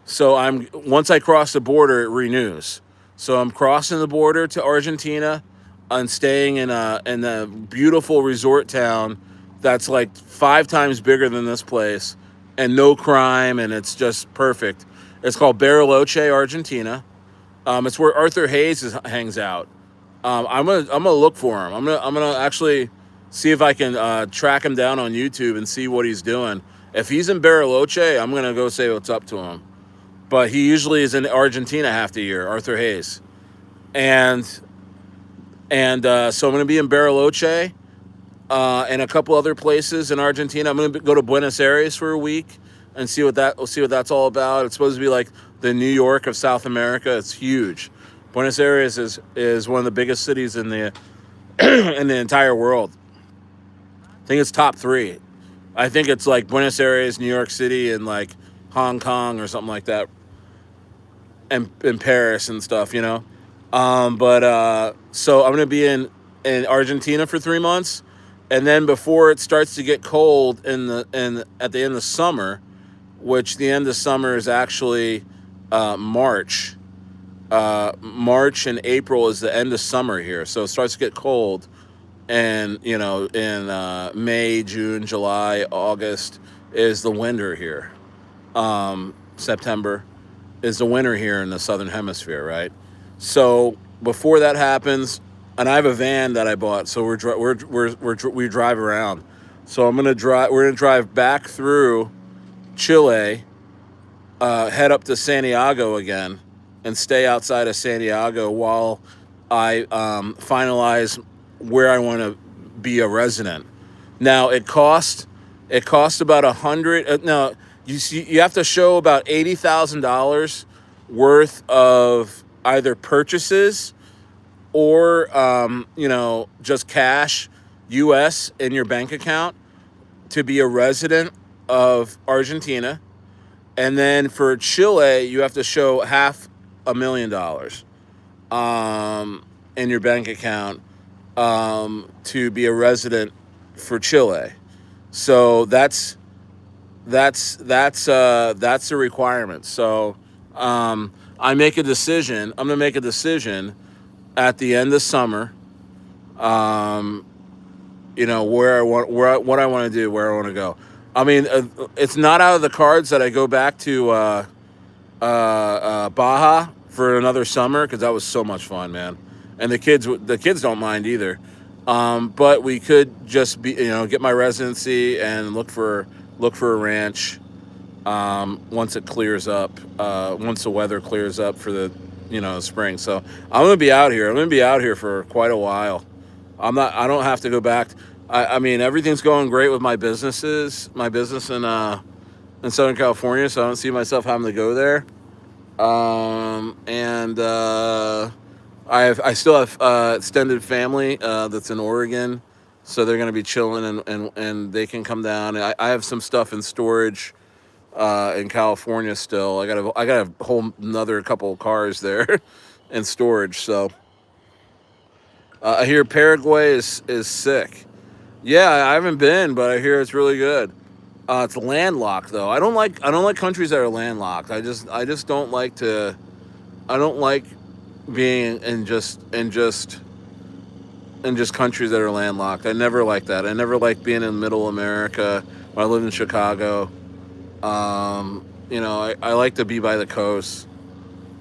So once I cross the border, it renews. So I'm crossing the border to Argentina and staying in a beautiful resort town that's like 5 times bigger than this place, and no crime, and it's just perfect. It's called Bariloche, Argentina. It's where Arthur Hayes hangs out. I'm gonna look for him. I'm gonna actually see if I can track him down on YouTube and see what he's doing. If he's in Bariloche, I'm gonna go say what's up to him. But he usually is in Argentina half the year, Arthur Hayes, and so I'm gonna be in Bariloche and a couple other places in Argentina. I'm gonna go to Buenos Aires for a week and see what that's all about. It's supposed to be like the New York of South America. It's huge. Buenos Aires is one of the biggest cities in the in the entire world. I think it's top 3. I think it's like Buenos Aires, New York City, and like Hong Kong or something like that, and in Paris and stuff. You know, but so I'm gonna be in Argentina for 3 months, and then before it starts to get cold at the end of summer, which the end of summer is actually March. March and April is the end of summer here, so it starts to get cold, and you know, in May, June, July, August is the winter here. September is the winter here in the southern hemisphere, right? So before that happens, and I have a van that I bought, so we drive around. So we're gonna drive back through Chile, head up to Santiago again, and stay outside of Santiago while I finalize where I want to be a resident. Now it costs about 100. No, you have to show about $80,000 worth of either purchases or just cash, U.S. in your bank account to be a resident of Argentina. And then for Chile, you have to show $500,000 in your bank account to be a resident for Chile. So that's the requirement. So I make a decision. I'm gonna make a decision at the end of summer. What I want to do, where I want to go. I mean, it's not out of the cards that I go back to Baja for another summer, because that was so much fun, man. And the kids don't mind either. But we could just get my residency and look for a ranch once it clears up, once the weather clears up for the spring. So I'm gonna be out here. I'm gonna be out here for quite a while. I don't have to go back. I mean, everything's going great with my business in Southern California, so I don't see myself having to go there. I still have extended family that's in Oregon, so they're going to be chilling, and they can come down. I have some stuff in storage in California still. I got a whole another couple of cars there in storage. So I hear Paraguay is sick. Yeah, I haven't been, but I hear it's really good. It's landlocked though. I don't like countries that are landlocked. I just don't like to. I don't like being in just countries that are landlocked. I never liked that. I never liked being in middle America. When I lived in Chicago, I like to be by the coast.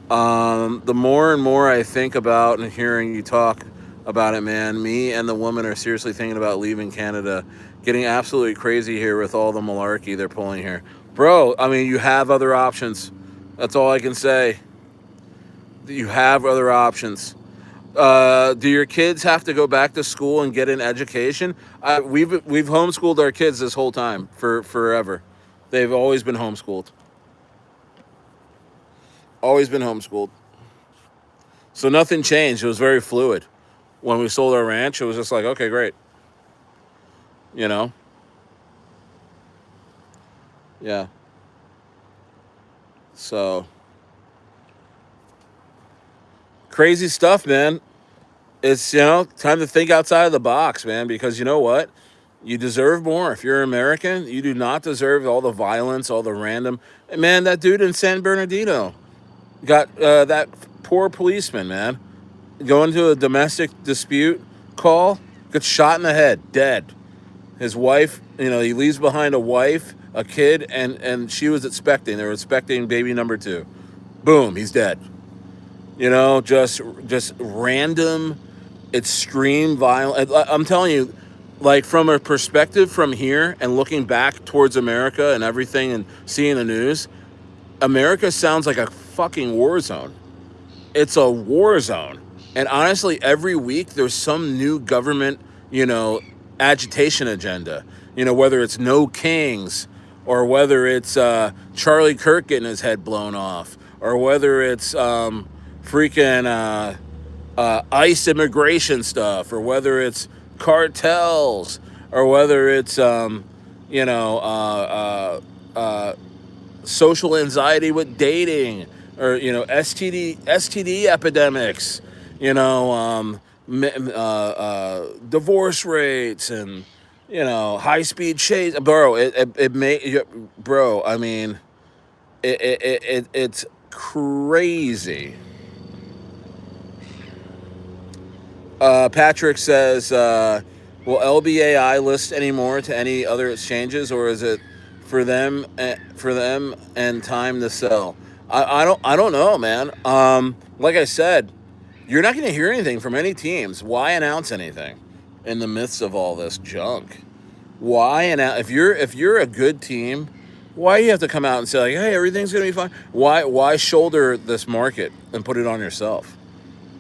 The more and more I think about and hearing you talk about it, man, me and the woman are seriously thinking about leaving Canada, getting absolutely crazy here with all the malarkey they're pulling here. Bro, I mean, you have other options. That's all I can say. You have other options. Do your kids have to go back to school and get an education? We've homeschooled our kids this whole time for forever. They've always been homeschooled. Always been homeschooled. So nothing changed. It was very fluid. When we sold our ranch, it was just like, okay, great. You know? Yeah. So crazy stuff, man. It's, time to think outside of the box, man, because you know what? You deserve more. If you're American, you do not deserve all the violence, all the random. And man, that dude in San Bernardino got that poor policeman, man, going to a domestic dispute call, gets shot in the head, dead. His wife, he leaves behind a wife, a kid, and she was expecting. They were expecting baby number 2. Boom, he's dead. Just random, extreme violence. I'm telling you, like from a perspective from here and looking back towards America and everything and seeing the news, America sounds like a fucking war zone. It's a war zone. And honestly, every week there's some new government, agitation agenda. Whether it's no kings or whether it's Charlie Kirk getting his head blown off or whether it's freaking ICE immigration stuff or whether it's cartels or whether it's, social anxiety with dating or STD epidemics, divorce rates and high speed chase, bro. It may, bro. I mean, it's crazy. Patrick says, will LBAI list anymore to any other exchanges, or is it for them and time to sell? I don't know, man. Like I said, you're not going to hear anything from any teams. Why announce anything in the midst of all this junk? Why announce if you're a good team? Why do you have to come out and say like, hey, everything's going to be fine? Why shoulder this market and put it on yourself?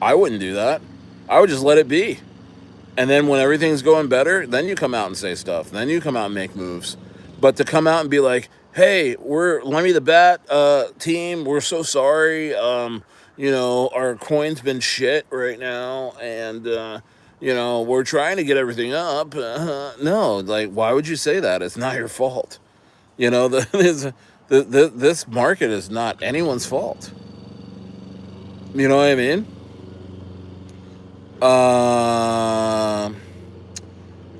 I wouldn't do that. I would just let it be. And then when everything's going better, then you come out and say stuff. Then you come out and make moves. But to come out and be like, hey, we're Lemmy the Bat team, we're so sorry. Our coin's been shit right now. And, we're trying to get everything up. No, like, why would you say that? It's not your fault. This market is not anyone's fault. You know what I mean?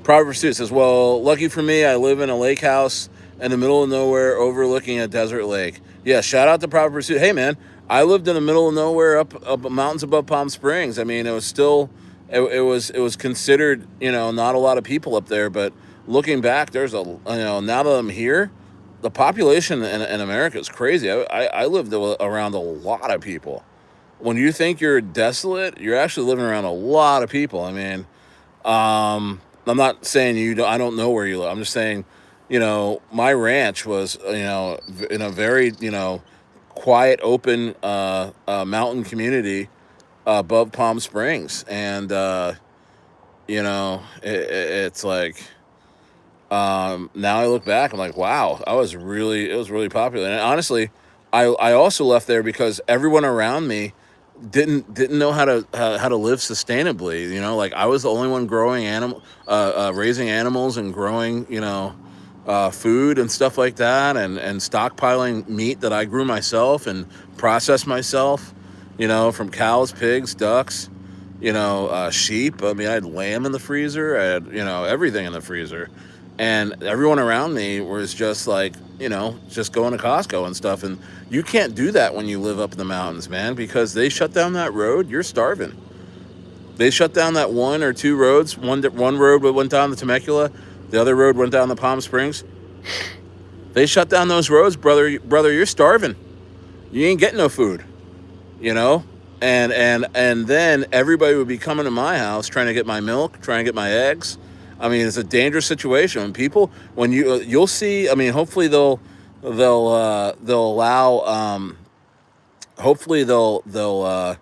Proper Pursuit says, well, lucky for me, I live in a lake house in the middle of nowhere overlooking a desert lake. Yeah, shout out to Proper Pursuit. Hey, man, I lived in the middle of nowhere up mountains above Palm Springs. I mean, it was still, it was considered, not a lot of people up there. But looking back, there's now that I'm here, the population in America is crazy. I lived around a lot of people. When you think you're desolate, you're actually living around a lot of people. I mean, I'm not saying I don't know where you live. I'm just saying, my ranch was, in a very, quiet, open, mountain community above Palm Springs. And, it's like, now I look back, I'm like, wow, it was really popular. And honestly, I also left there because everyone around me didn't know how to live sustainably. Like I was the only one growing raising animals and growing, food and stuff like that, and stockpiling meat that I grew myself and processed myself, from cows, pigs, ducks, sheep. I mean, I had lamb in the freezer. I had, everything in the freezer. And everyone around me was just like, just going to Costco and stuff. And you can't do that when you live up in the mountains, man, because they shut down that road. You're starving. They shut down that one or two roads. One road went down to Temecula. The other road went down to Palm Springs. They shut down those roads, brother. You're starving. You ain't getting no food, and then everybody would be coming to my house trying to get my milk, trying to get my eggs. I mean, it's a dangerous situation. When you'll see. I mean, hopefully they'll allow. Hopefully they'll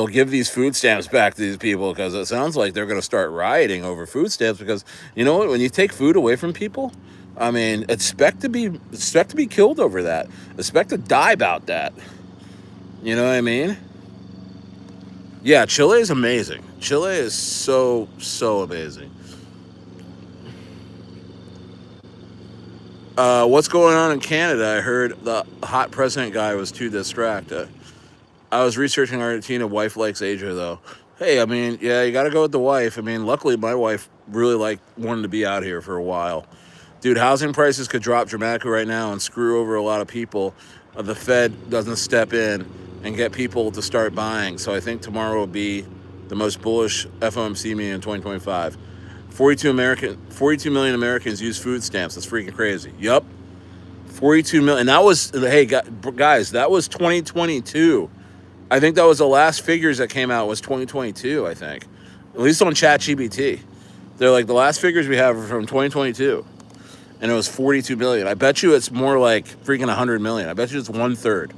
give these food stamps back to these people, because it sounds like they're going to start rioting over food stamps, because you know what, when you take food away from people, I mean, expect to be killed over that. Expect to die about that. You know what I mean? Yeah, Chile is amazing. Chile is so amazing. What's going on in Canada? I heard the hot president guy was too distracted. I was researching Argentina. Wife likes Asia, though. Hey, I mean, yeah, you got to go with the wife. I mean, luckily, my wife really wanted to be out here for a while. Dude, housing prices could drop dramatically right now and screw over a lot of people. The Fed doesn't step in and get people to start buying. So I think tomorrow will be the most bullish FOMC meeting in 2025. 42 million Americans use food stamps. That's freaking crazy. Yup. 42 million. And that was, hey, guys, that was 2022. I think that was the last figures that came out was 2022, I think. At least on ChatGPT. They're like, the last figures we have are from 2022. And it was 42 million. I bet you it's more like freaking 100 million. I bet you it's 1/3.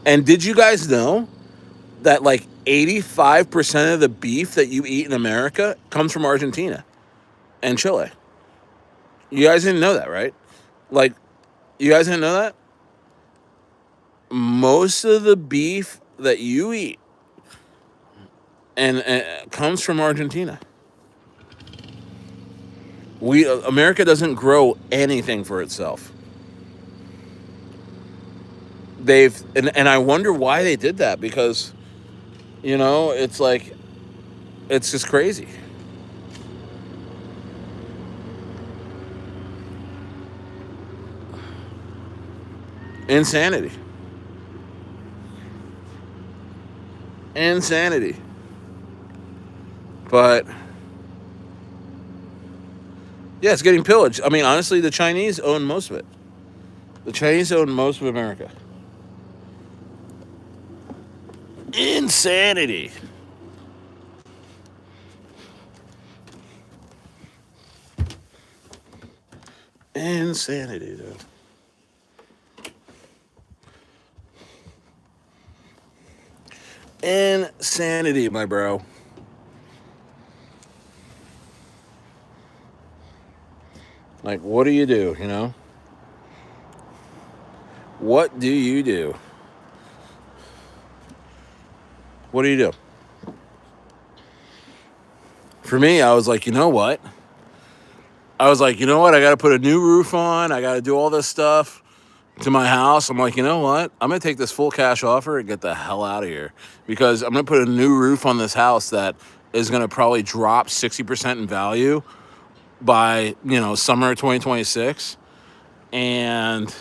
And did you guys know that 85% of the beef that you eat in America comes from Argentina and Chile? You guys didn't know that, right? You guys didn't know that? Most of the beef that you eat and comes from Argentina. America doesn't grow anything for itself. And I wonder why they did that, because it's just crazy. Insanity. But yeah, it's getting pillaged. I mean, honestly, the Chinese own most of it. The Chinese own most of America. Insanity. Insanity, dude. Insanity, my bro. What do you do, What do you do? What do you do? For me, I was like, you know what? I got to put a new roof on. I got to do all this stuff to my house. I'm like, you know what? I'm going to take this full cash offer and get the hell out of here, because I'm going to put a new roof on this house that is going to probably drop 60% in value by, summer 2026. And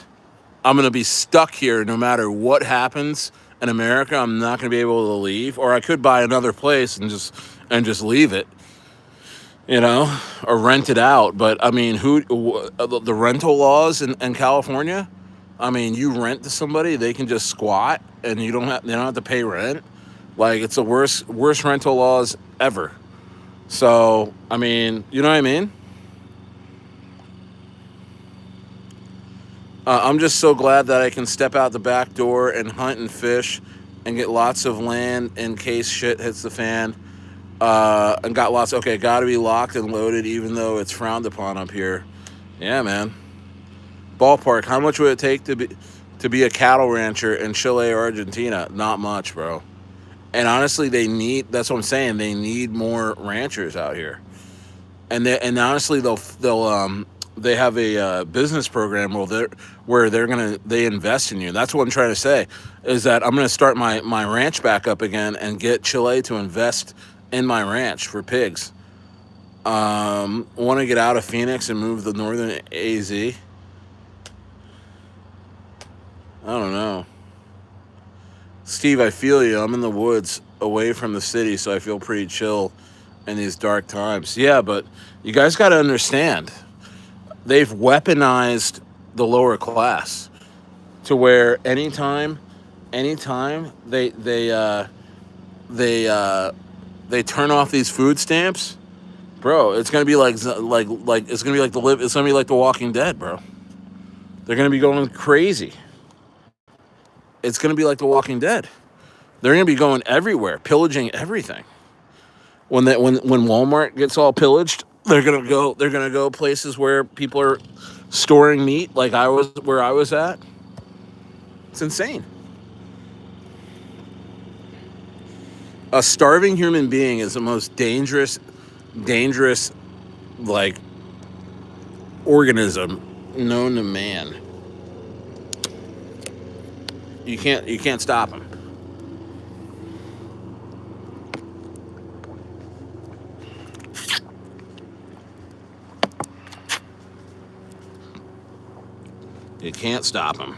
I'm going to be stuck here no matter what happens in America. I'm not going to be able to leave, or I could buy another place and just leave it, or rent it out. But I mean, the rental laws in California, I mean, you rent to somebody, they can just squat and they don't have to pay rent. It's the worst rental laws ever. So, I mean, you know what I mean? I'm just so glad that I can step out the back door and hunt and fish and get lots of land in case shit hits the fan. And gotta be locked and loaded, even though it's frowned upon up here. Yeah, man. Ballpark, how much would it take to be a cattle rancher in Chile or Argentina? Not much, bro. And honestly, that's what I'm saying. They need more ranchers out here. and honestly, they have a business program where they invest in you. That's what I'm trying to say, is that I'm gonna start my ranch back up again and get Chile to invest in my ranch for pigs. Want to get out of Phoenix and move to northern AZ. I don't know. Steve, I feel you. I'm in the woods away from the city, so I feel pretty chill in these dark times. Yeah, but you guys got to understand, they've weaponized the lower class to where anytime they they turn off these food stamps, bro, it's gonna be like it's gonna be like it's gonna be like The Walking Dead, bro. They're gonna be going crazy. It's gonna be like The Walking Dead. They're gonna be going everywhere, pillaging everything. When Walmart gets all pillaged, they're gonna go places where people are storing meat, like I was at. It's insane. A starving human being is the most dangerous like organism known to man. You can't stop him. You can't stop him.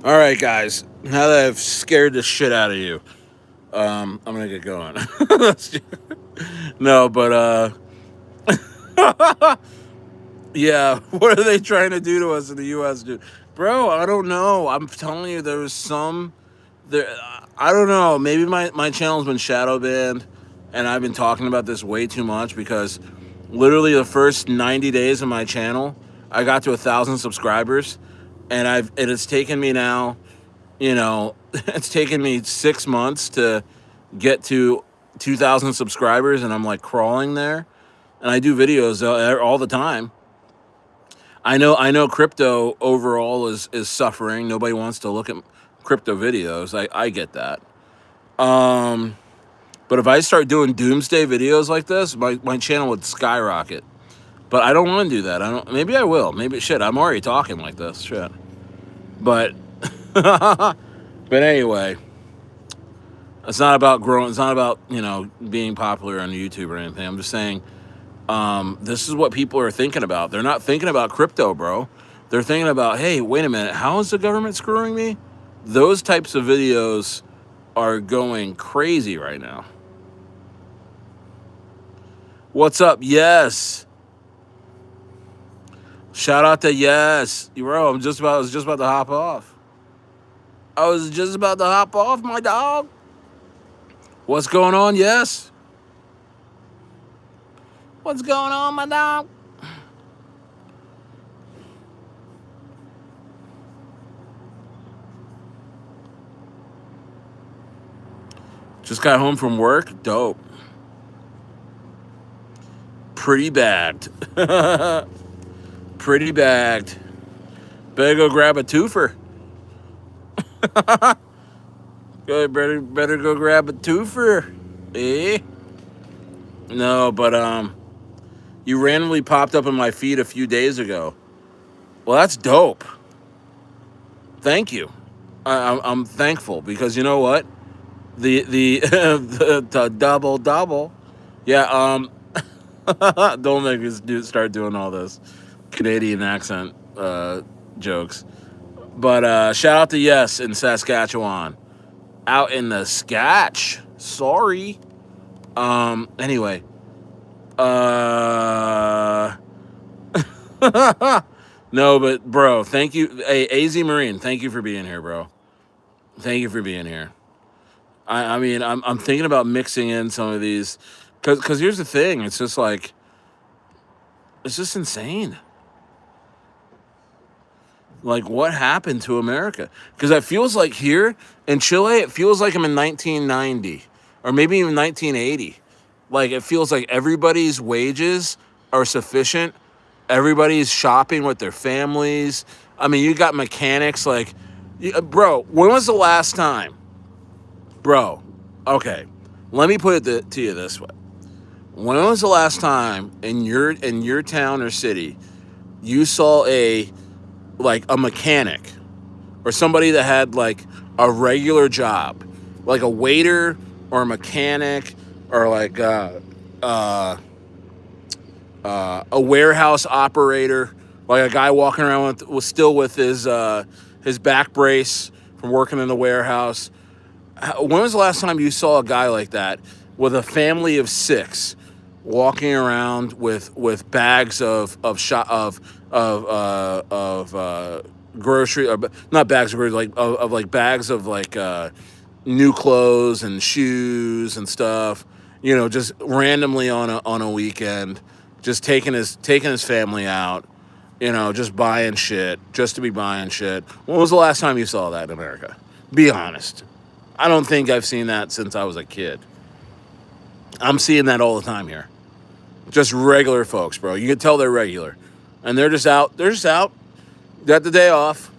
All right, guys. Now that I've scared the shit out of you, I'm gonna get going. No, but yeah. What are they trying to do to us in the U.S., dude? Bro, I don't know. I'm telling you, there was some there. I don't know. Maybe my channel's been shadow banned, and I've been talking about this way too much because literally the first 90 days of my channel, I got to 1,000 subscribers, and it's taken me now, it's taken me 6 months to get to 2,000 subscribers, and I'm like crawling there, and I do videos all the time. I know crypto overall is suffering. Nobody wants to look at crypto videos. I get that. Um, but if I start doing doomsday videos like this, my channel would skyrocket. But I don't want to do that. I don't. Maybe I will. Maybe shit. I'm already talking like this. Shit. But but anyway, it's not about growing. It's not about being popular on YouTube or anything. I'm just saying. This is what people are thinking about. They're not thinking about crypto, bro. They're thinking about, hey, wait a minute, how is the government screwing me? Those types of videos are going crazy right now. What's up? Yes. Shout out to Yes. Bro, I was just about to hop off. I was just about to hop off, my dog. What's going on? Yes. What's going on, my dog? Just got home from work. Dope. Pretty bagged. Pretty bagged. Better go grab a twofer. Better go grab a twofer. Eh? No, but you randomly popped up on my feed a few days ago. Well, that's dope. Thank you. I'm thankful because you know what? The the double. Yeah. Don't make us start doing all this Canadian accent jokes. But shout out to Yes in Saskatchewan, out in the Scotch. Sorry. Anyway. No, but bro, thank you. Hey, AZ Marine, thank you for being here, bro. Thank you for being here. I mean, I'm thinking about mixing in some of these, cause here's the thing. It's just like, it's just insane. Like, what happened to America? Because it feels like here in Chile, it feels like I'm in 1990 or maybe even 1980. Like, it feels like everybody's wages are sufficient. Everybody's shopping with their families. I mean, you got mechanics bro, when was the last time? Bro, okay. Let me put it to you this way. When was the last time in your town or city you saw a mechanic or somebody that had like a regular job, like a waiter or a mechanic or like a warehouse operator, like a guy walking around with his back brace from working in the warehouse? When was the last time you saw a guy like that with a family of 6 walking around with bags of grocery, or not bags of grocery, like bags of new clothes and shoes and stuff, just randomly on a weekend, just taking his family out, just buying shit, just to be buying shit. When was the last time you saw that in America? Be honest. I don't think I've seen that since I was a kid. I'm seeing that all the time here. Just regular folks, bro. You can tell they're regular. And they're just out. Got the day off.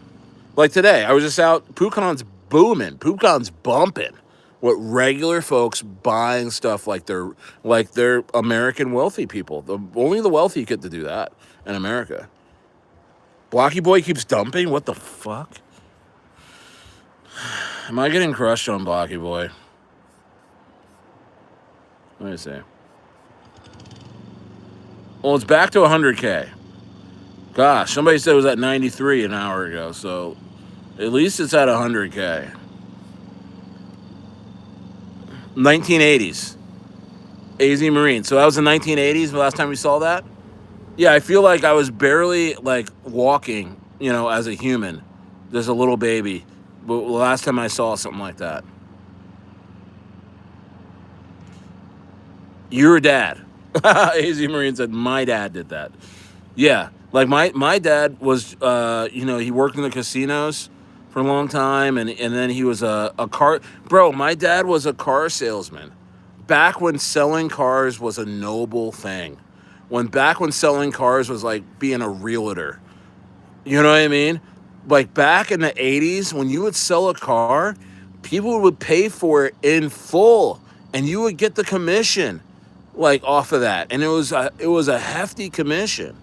Like today, I was just out. PoopCon's booming. PoopCon's bumping. With regular folks buying stuff like they're American wealthy people. Only the wealthy get to do that in America. Blocky Boy keeps dumping? What the fuck? Am I getting crushed on Blocky Boy? Let me see. Well, it's back to 100K. Gosh, somebody said it was at 93 an hour ago, so at least it's at 100K. 1980s. AZ Marine. So that was the 1980s, the last time we saw that? Yeah, I feel like I was barely, walking, as a human. There's a little baby. But the last time I saw something like that. Your dad. AZ Marine said, my dad did that. Yeah, like my dad was, he worked in the casinos for a long time, and then he was a car... Bro, my dad was a car salesman. Back when selling cars was a noble thing. Back when selling cars was like being a realtor. You know what I mean? Like back in the 80s, when you would sell a car, people would pay for it in full, and you would get the commission, off of that. And it was a hefty commission.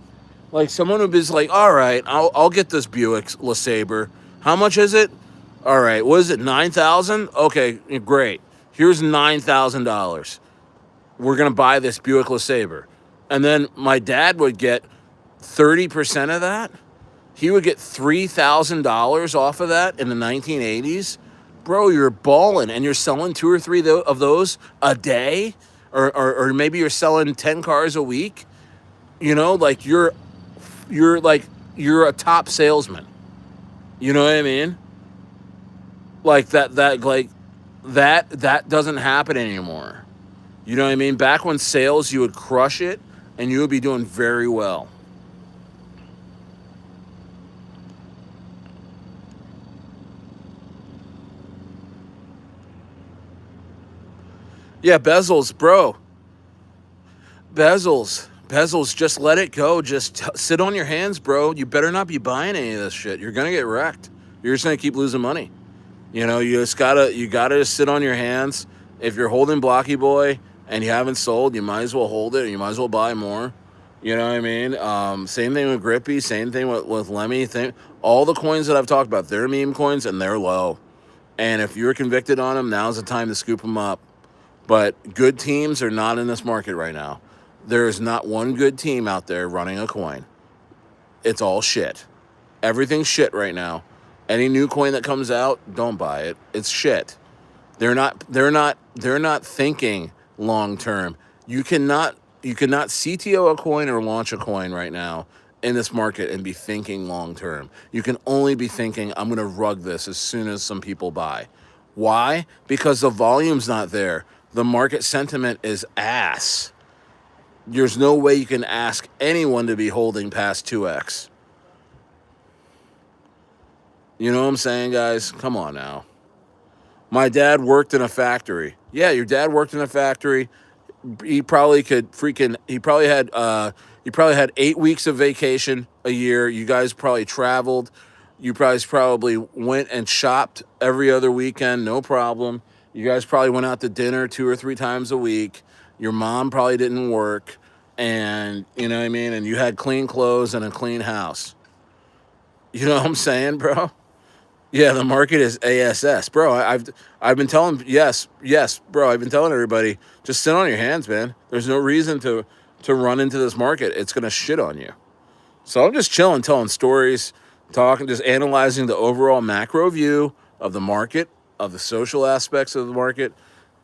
Like someone would be like, all right, I'll get this Buick LeSabre. How much is it? All right, what is it, $9,000? Okay, great. Here's $9,000. We're gonna buy this Buick LeSabre. And then my dad would get 30% of that. He would get $3,000 off of that in the 1980s. Bro, you're balling, and you're selling 2 or 3 of those a day, or maybe you're selling 10 cars a week. You're a top salesman. You know what I mean? That doesn't happen anymore. You know what I mean? Back when sales, you would crush it, and you would be doing very well. Yeah, bezels, bro. Bezels, just let it go. Just sit on your hands, bro. You better not be buying any of this shit. You're gonna get wrecked. You're just gonna keep losing money. You gotta just sit on your hands. If you're holding Blocky Boy and you haven't sold, you might as well hold it, and you might as well buy more. You know what I mean? Same thing with Grippy. Same thing with Lemmy. All the coins that I've talked about, they're meme coins, and they're low. And if you're convicted on them, now's the time to scoop them up. But good teams are not in this market right now. There is not one good team out there running a coin. It's all shit. Everything's shit right now. Any new coin that comes out, don't buy it. It's shit. They're not thinking long term. You cannot CTO a coin or launch a coin right now in this market and be thinking long term. You can only be thinking, I'm going to rug this as soon as some people buy. Why? Because the volume's not there. The market sentiment is ass. There's no way you can ask anyone to be holding past 2x. You know what I'm saying, guys? Come on now. My dad worked in a factory. Yeah, your dad worked in a factory. He probably had 8 weeks of vacation a year. You guys probably traveled. You guys probably went and shopped every other weekend, no problem. You guys probably went out to dinner 2 or 3 times a week. Your mom probably didn't work, and you know what I mean. And you had clean clothes and a clean house. You know what I'm saying, bro? Yeah, the market is ASS, bro. I've been telling yes, bro. I've been telling everybody just sit on your hands, man. There's no reason to run into this market. It's gonna shit on you. So I'm just chilling, telling stories, talking, just analyzing the overall macro view of the market, of the social aspects of the market,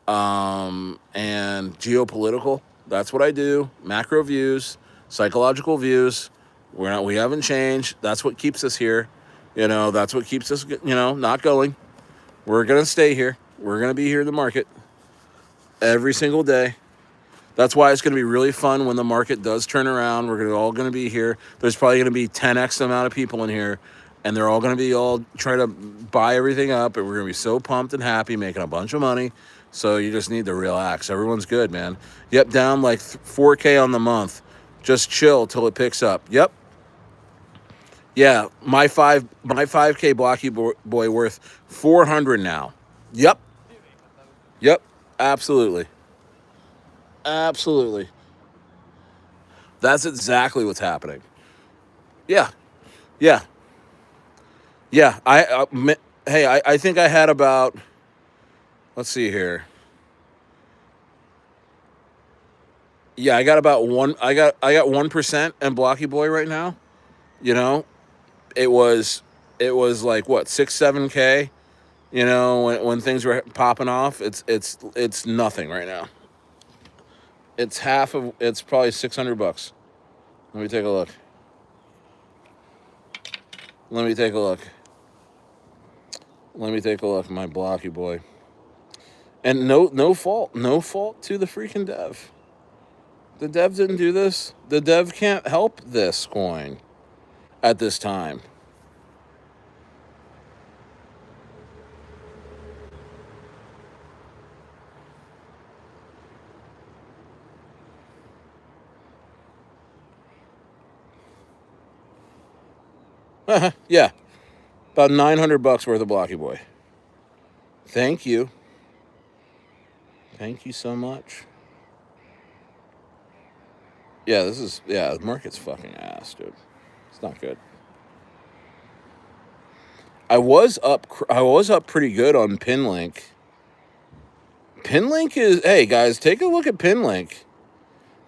and geopolitical. That's what I do. Macro views, psychological views. We haven't changed. That's what keeps us here. You know, that's what keeps us, not going. We're gonna stay here. We're gonna be here in the market every single day. That's why it's going to be really fun when the market does turn around. We're all going to be here. There's probably going to be 10x the amount of people in here, and they're all going to be all trying to buy everything up, and we're going to be so pumped and happy, making a bunch of money. So you just need to relax. Everyone's good, man. Yep, down like 4K on the month. Just chill till it picks up. Yep. Yeah, my 5K blocky boy worth 400 now. Yep. Yep. Absolutely. Absolutely. That's exactly what's happening. Yeah, yeah, yeah. Hey, I think I had about. Let's see here. Yeah, I got about one. I got 1% in Blocky Boy right now. You know, it was like what 6 7K. You know, when things were popping off, it's nothing right now. It's half of. It's probably $600. Let me take a look. Let me take a look. Let me take a look. My Blocky Boy. And no fault to the freaking dev. The dev didn't do this. The dev can't help this coin at this time. Yeah, about $900 worth of Blocky Boy. Thank you. Thank you so much. Yeah, the market's fucking ass, dude. It's not good. I was up pretty good on Pinlink. Pinlink is, hey guys, take a look at Pinlink.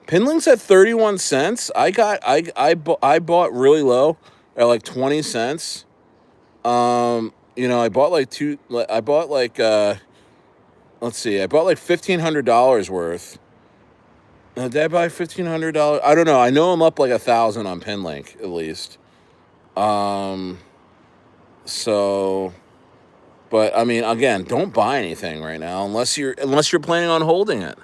Pinlink's at 31 cents. I bought really low at like 20 cents. I bought like let's see, I bought like $1,500 worth. Did I buy $1,500? I don't know. I know I'm up like 1,000 on Pinlink at least. So, but I mean, again, don't buy anything right now unless you're planning on holding it.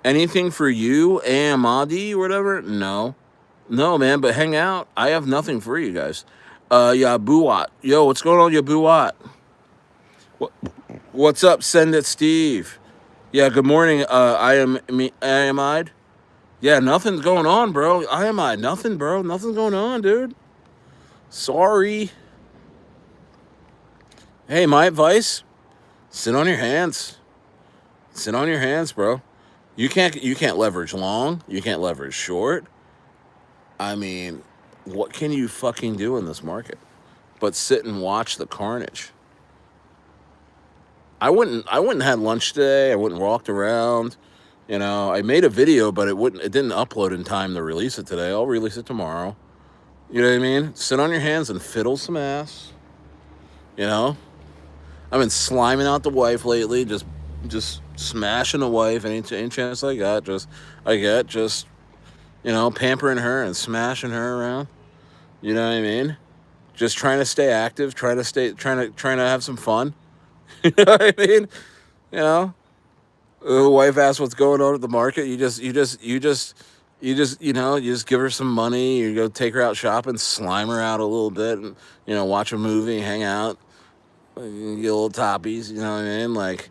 Anything for you, Amadi or whatever? No, man. But hang out. I have nothing for you guys. Yabuat. Yo, what's going on, Yabuat? What's up? Send it, Steve. Yeah. Good morning. I am I'd. Yeah, nothing's going on, bro. Nothing, bro. Nothing's going on, dude. Sorry. Hey, my advice: sit on your hands. Sit on your hands, bro. You can't leverage long. You can't leverage short. I mean, what can you fucking do in this market? But sit and watch the carnage. I wouldn't have had lunch today. I wouldn't walked around. I made a video, but it didn't upload in time to release it today. I'll release it tomorrow. You know what I mean? Sit on your hands and fiddle some ass. I've been sliming out the wife lately, just smashing the wife any chance I got. Pampering her and smashing her around. You know what I mean? Just trying to stay active, trying to have some fun. You know what I mean? The wife asks what's going on at the market. You just give her some money. You go take her out shopping, slime her out a little bit, and watch a movie, hang out, get a little toppies. You know what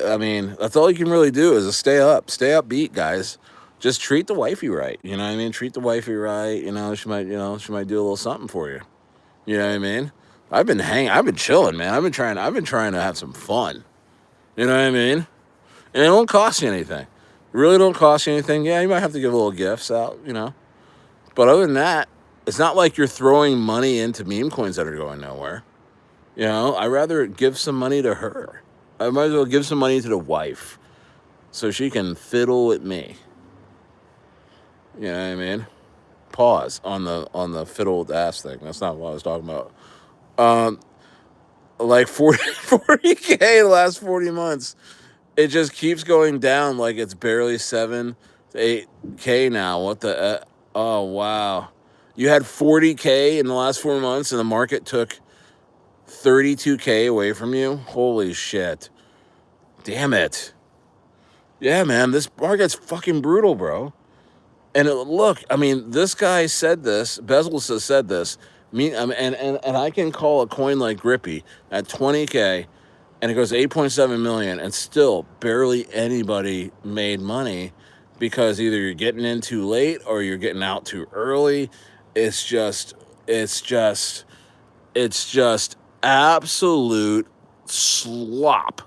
I mean? That's all you can really do is stay upbeat, guys. Just treat the wifey right. You know what I mean? Treat the wifey right. She might do a little something for you. You know what I mean? I've been chilling, man. I've been trying to have some fun. You know what I mean? And it don't cost you anything. It really don't cost you anything. Yeah, you might have to give little gifts out, you know. But other than that, it's not like you're throwing money into meme coins that are going nowhere. You know, I'd rather give some money to her. I might as well give some money to the wife so she can fiddle with me. You know what I mean? Pause on the fiddle with ass thing. That's not what I was talking about. Like 40K the last 40 months. It just keeps going down like it's barely 7 to 8K now. What the? Oh, wow. You had 40K in the last 4 months and the market took 32K away from you? Holy shit. Damn it. Yeah, man, this market's fucking brutal, bro. And look, I mean, this guy said this, Bezos has said this, and I can call a coin like Grippy at 20K, and it goes 8.7 million, and still barely anybody made money because either you're getting in too late or you're getting out too early. It's just, it's just, it's just absolute slop.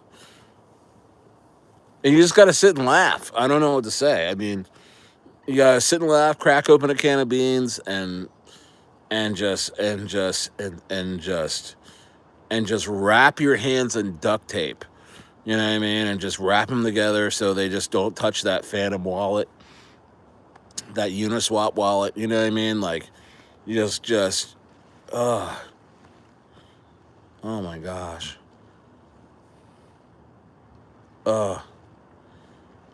And you just got to sit and laugh. I don't know what to say. I mean, you gotta sit and laugh, crack open a can of beans, and just wrap your hands in duct tape. You know what I mean? And just wrap them together so they just don't touch that Phantom wallet, that Uniswap wallet. You know what I mean? Like, you oh my gosh.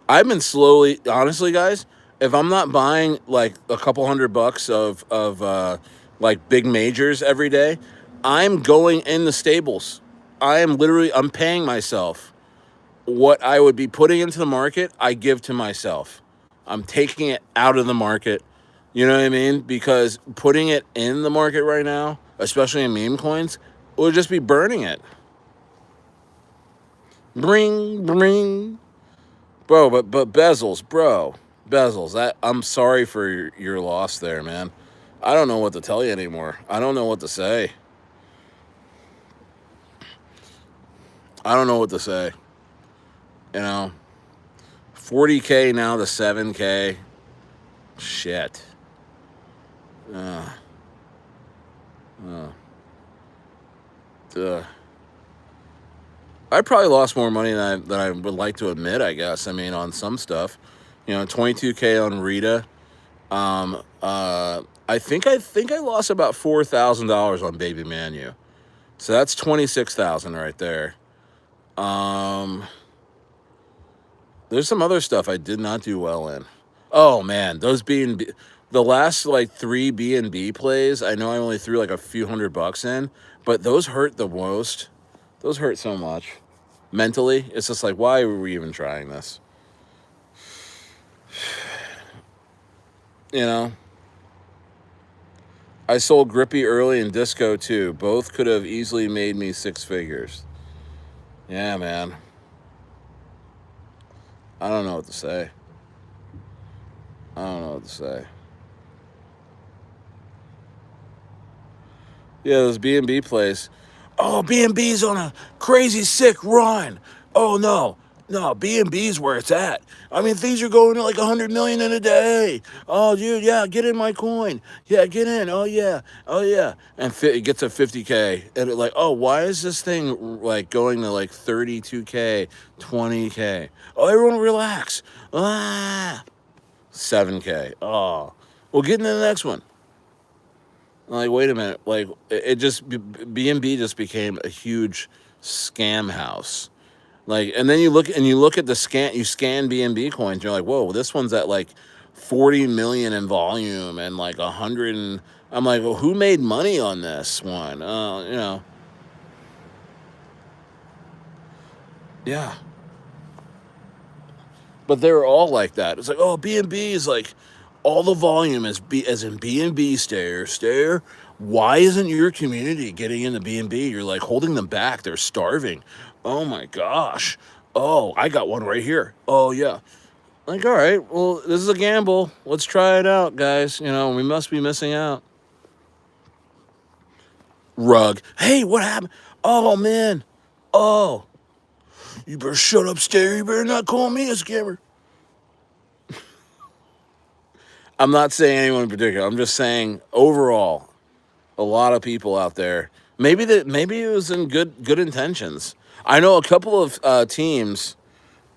I've been slowly, honestly, guys. If I'm not buying like a couple $100 of like big majors every day, I'm going in the stables. I'm paying myself what I would be putting into the market. I give to myself. I'm taking it out of the market. You know what I mean? Because putting it in the market right now, especially in meme coins, will just be burning it. Bring. Bro, but bezels, bro. Bezels. I'm sorry for your loss there, man. I don't know what to tell you anymore. I don't know what to say. I don't know what to say. You know, 40K now to 7K. Shit. I probably lost more money than I would like to admit, I guess. I mean, on some stuff. You know, 22K on Rita. I think I lost about $4,000 on Baby Manu. So that's 26,000 right there. There's some other stuff I did not do well in. Oh man, those B&B, the last like 3 B&B plays, I know I only threw like a few $100 in, but those hurt the most. Those hurt so much. Mentally, it's just like, why were we even trying this? You know? I sold Grippy early and Disco too. Both could have easily made me 6 figures. Yeah, man. I don't know what to say. I don't know what to say. Yeah, those B&B plays. Oh, B&B's on a crazy sick run. Oh, no, B&B's where it's at. I mean, things are going to like 100 million in a day. Oh, dude, yeah, get in my coin. Yeah, get in. Oh, yeah. And it gets to 50K. And it like, oh, why is this thing like going to like 32K, 20K? Oh, everyone relax. 7K. Oh, well, get into the next one. Like, wait a minute. Like, it just, B&B just became a huge scam house. Like, and then you look at you scan B&B coins. You're like, whoa, this one's at like 40 million in volume and like 100. And I'm like, well, who made money on this one? You know. Yeah. But they were all like that. It's like, oh, B&B is like, all the volume is as in B&B Stayer. Why isn't your community getting into B&B? You're like holding them back. They're starving. Oh my gosh. Oh, I got one right here. Oh yeah. Like, all right, well, this is a gamble. Let's try it out, guys. You know, we must be missing out. Rug. Hey, what happened? Oh, man. Oh, you better shut up, Stayer. You better not call me a scammer. I'm not saying anyone in particular. I'm just saying overall, a lot of people out there. Maybe it was in good intentions. I know a couple of teams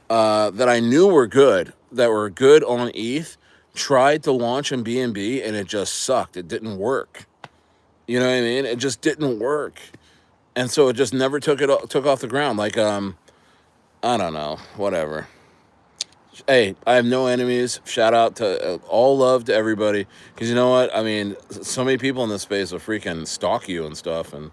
that I knew were good, that were good on ETH, tried to launch in BNB and it just sucked. It didn't work. You know what I mean? It just didn't work, and so it just never took off the ground. Like I don't know, whatever. Hey, I have no enemies. Shout out to all love to everybody, because you know what? I mean, so many people in this space will freaking stalk you and stuff, and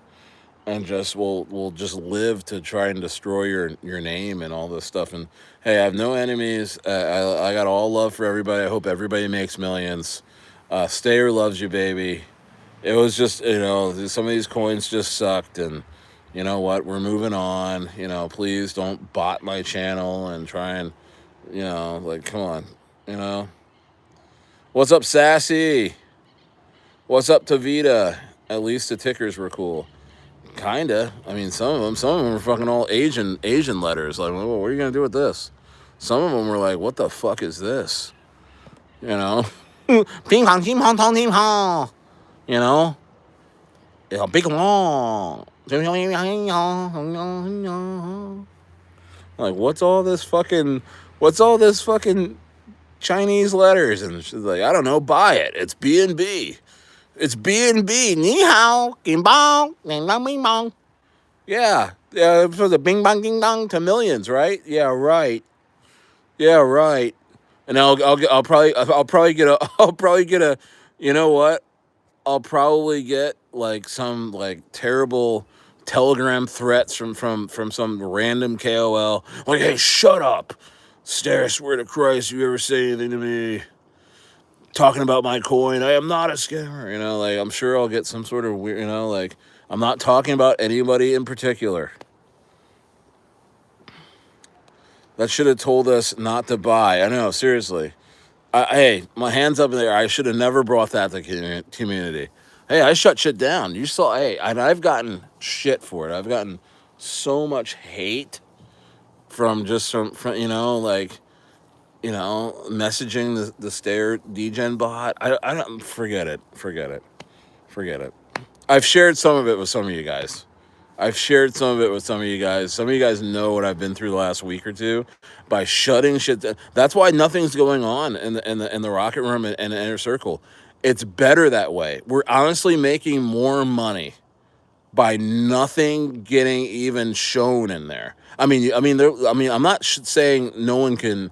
just will just live to try and destroy your name and all this stuff. And hey, I have no enemies. I got all love for everybody. I hope everybody makes millions. Stayer loves you, baby. It was just, some of these coins just sucked, and you know what? We're moving on. Please don't bot my channel and try and, like, come on. You know, what's up, Sassy? What's up, Tavita? At least the tickers were cool. Kinda. I mean, some of them were fucking all Asian letters. Like, well, what are you gonna do with this? Some of them were like, what the fuck is this? You know, ping pong, team pong, tong, team pong. You know, it's a big long. Like, what's all this fucking Chinese letters? And she's like, I don't know, buy it. It's BNB. It's BNB. Ni hao, kim bong, bing bong, bing bong. Yeah, for the bing bong ding dong to millions, right? Yeah, right. Yeah, right. And I'll probably get a I'll probably get a, you know what? I'll probably get like some like terrible telegram threats from some random KOL. Like, hey, shut up. Stare, I swear to Christ, you ever say anything to me talking about my coin, I am not a scammer. Like, I'm sure I'll get some sort of weird, like, I'm not talking about anybody in particular. That should have told us not to buy. I know, seriously. Hey, my hands up in the air. I should have never brought that to the community. Hey, I shut shit down. You saw, hey, and I've gotten shit for it. I've gotten so much hate from like, messaging the Stayer degen bot. I don't, forget it. Forget it. Forget it. I've shared some of it with some of you guys. Some of you guys. Some of you guys know what I've been through the last week or two by shutting shit down. That's why nothing's going on in the rocket room and the inner circle. It's better that way. We're honestly making more money by nothing getting even shown in there. I'm not saying no one can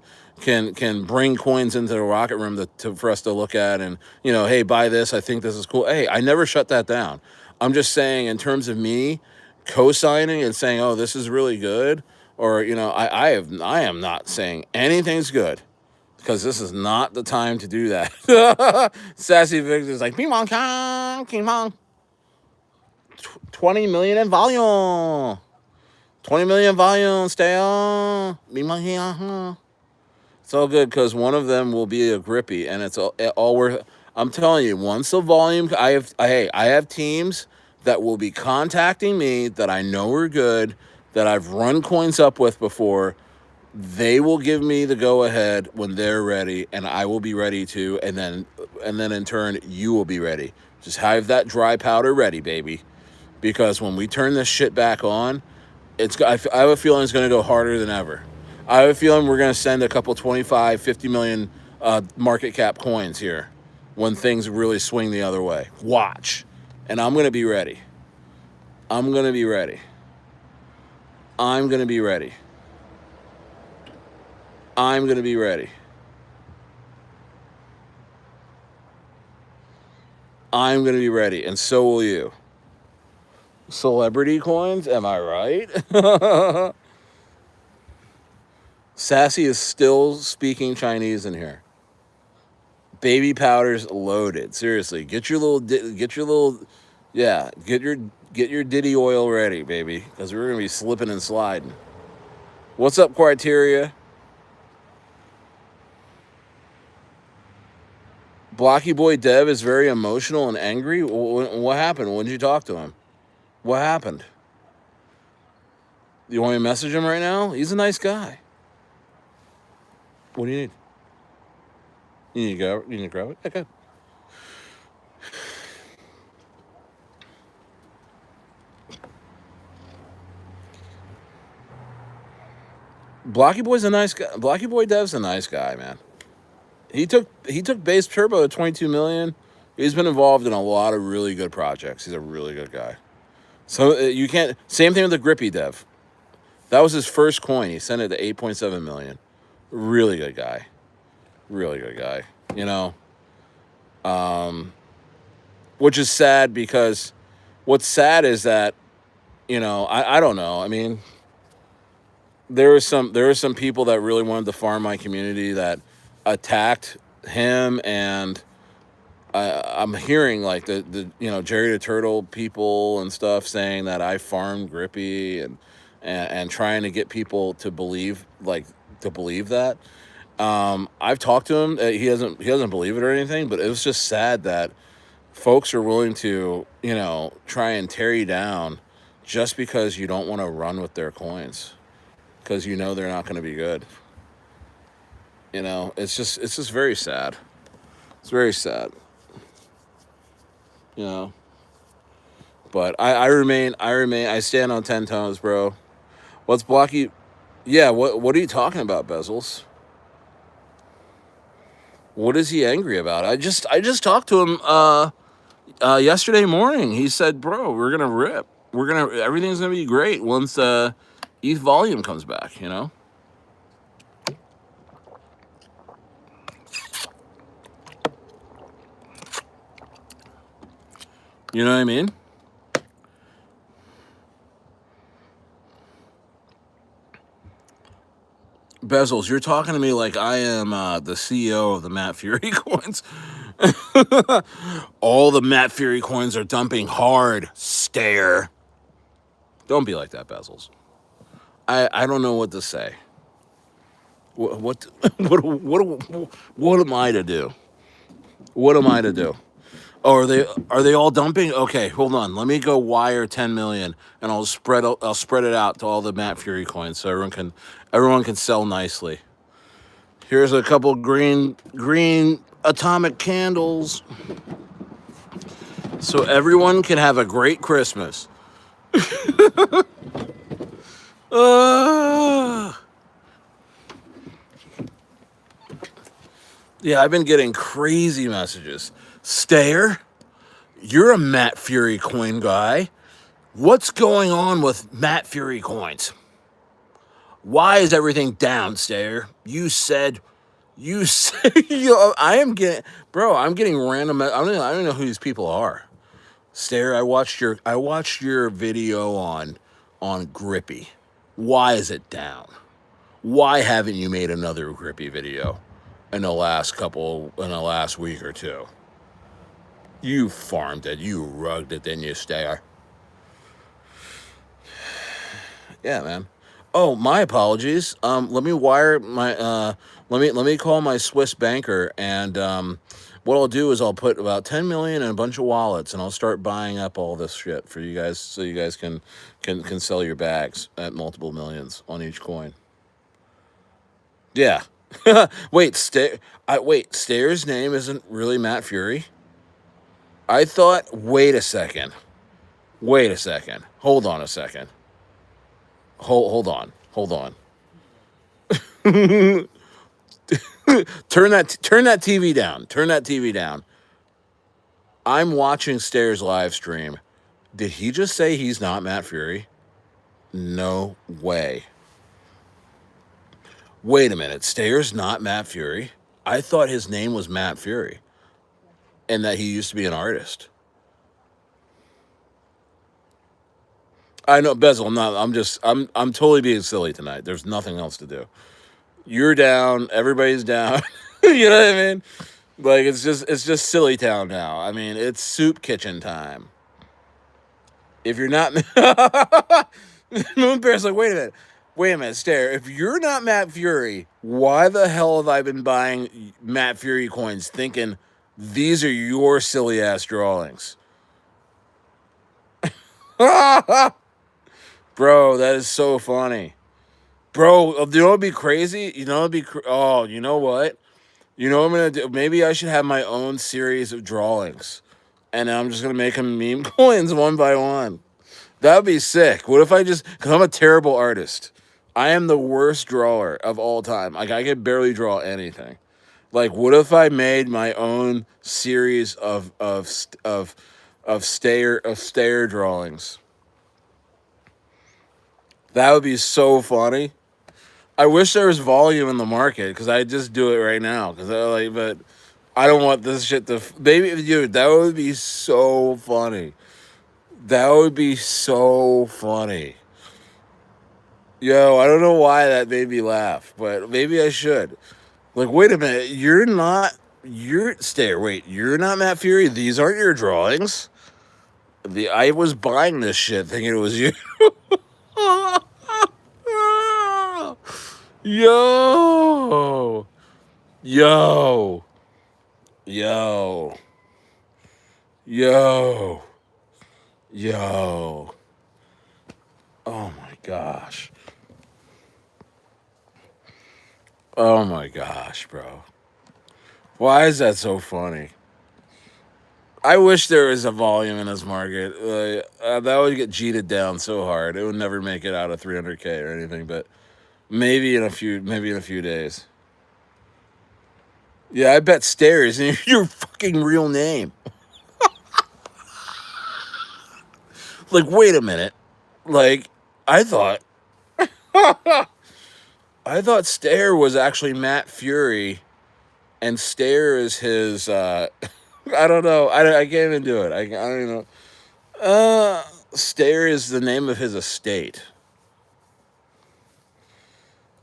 bring coins into the rocket room for us to look at and, hey, buy this. I think this is cool. Hey, I never shut that down. I'm just saying, in terms of me co-signing and saying, oh, this is really good, or, I am not saying anything's good, because this is not the time to do that. Sassy Victor's like, ping pong, ping pong. 20 million in volume. 20 million volume. Stay on. It's all good, because one of them will be a grippy, and it's all worth. I'm telling you, once the volume, I have teams that will be contacting me that I know are good, that I've run coins up with before. They will give me the go ahead when they're ready, and I will be ready too. And then in turn, you will be ready. Just have that dry powder ready, baby. Because when we turn this shit back on, I have a feeling it's going to go harder than ever. I have a feeling we're going to send a couple 25, 50 million market cap coins here when things really swing the other way. Watch. And I'm going to be ready. I'm going to be ready. I'm going to be ready. I'm going to be ready. I'm going to be ready, and so will you. Celebrity coins, am I right? Sassy is still speaking Chinese in here. Baby powder's loaded. Seriously, get your little, yeah, get your Diddy oil ready, baby, because we're gonna be slipping and sliding. What's up, Criteria? Blocky Boy Dev is very emotional and angry. What happened? When did you talk to him? What happened? You want me to message him right now? He's a nice guy. What do you need? You need to go. You need to grab it. Okay. Blocky Boy's a nice guy. Blocky Boy Dev's a nice guy, man. He took Base Turbo at 22 million. He's been involved in a lot of really good projects. He's a really good guy. So you can't. Same thing with the Grippy Dev. That was his first coin. He sent it to 8.7 million. Really good guy. Really good guy. You know, which is sad because what's sad is that, you know, I don't know. I mean, there were some people that really wanted to farm my community that attacked him, and I'm hearing like the you know, Jerry the Turtle people and stuff saying that I farmed Grippy and trying to get people to believe that. I've talked to him. He doesn't believe it or anything, but it was just sad that folks are willing to, you know, try and tear you down just because you don't want to run with their coins, because you know they're not going to be good. You know, it's just very sad. It's very sad. You know, but I stand on 10 toes, bro. What's Blocky? Yeah, what are you talking about, Bezels? What is he angry about? I just talked to him yesterday morning. He said, "Bro, we're gonna rip. Everything's gonna be great once ETH volume comes back." You know. You know what I mean? Bezels, you're talking to me like I am the CEO of the Matt Fury coins. All the Matt Fury coins are dumping hard. Stare. Don't be like that, Bezels. I don't know what to say. What what am I to do? What am I to do? Oh, are they all dumping? Okay, hold on. Let me go wire 10 million, and I'll spread it out to all the Matt Fury coins so everyone can sell nicely. Here's a couple green atomic candles, so everyone can have a great Christmas. Yeah, I've been getting crazy messages. Stayer, you're a Matt Fury coin guy. What's going on with Matt Fury coins? Why is everything down, Stayer? You said, you know, I'm getting random. I don't know who these people are. Stayer, I watched your video on Grippy. Why is it down? Why haven't you made another Grippy video in the last week or two? You farmed it, you rugged it, didn't you, Stayer? Yeah, man. Oh, my apologies. Let me wire my let me call my Swiss banker, and what I'll do is I'll put about 10 million in a bunch of wallets, and I'll start buying up all this shit for you guys, so you guys can sell your bags at multiple millions on each coin. Yeah. Wait, Stayer's name isn't really Matt Fury? I thought. Wait a second. Wait a second. Hold on a second. Hold on. Turn that TV down. Turn that TV down. I'm watching Stairs live stream. Did he just say he's not Matt Fury? No way. Wait a minute. Stairs not Matt Fury? I thought his name was Matt Fury and that he used to be an artist. I know, Bezel. I'm totally being silly tonight. There's nothing else to do. You're down. Everybody's down. You know what I mean? Like, it's just silly town now. I mean, it's soup kitchen time. If you're not, Moon Bear's like, wait a minute, Stare. If you're not Matt Fury, why the hell have I been buying Matt Fury coins, thinking these are your silly ass drawings? Bro, that is so funny. Bro, you know what'd be crazy? You know what'd be oh, you know what? You know what I'm gonna do? Maybe I should have my own series of drawings, and I'm just gonna make them meme coins one by one. That would be sick. What if I just? Because I'm a terrible artist. I am the worst drawer of all time. Like I can barely draw anything. Like, what if I made my own series of stayer drawings? That would be so funny. I wish there was volume in the market because I just do it right now. Because I like, but I don't want this shit to. Maybe, dude, that would be so funny. That would be so funny. Yo, I don't know why that made me laugh, but maybe I should. Like, wait a minute, you're not. You're Stayer. Wait, you're not Matt Fury. These aren't your drawings. I was buying this shit thinking it was you. Yo, yo, yo, yo, yo. Oh my gosh. Oh my gosh, bro. Why is that so funny? I wish there was a volume in this market. That would get cheated down so hard. It would never make it out of 300K or anything, but maybe in a few days. Yeah, I bet Stairs is your fucking real name. Like, wait a minute. Like, I thought I thought Stayer was actually Matt Fury, and Stayer is his. I don't know. I can't even do it. I don't even know. Stayer is the name of his estate.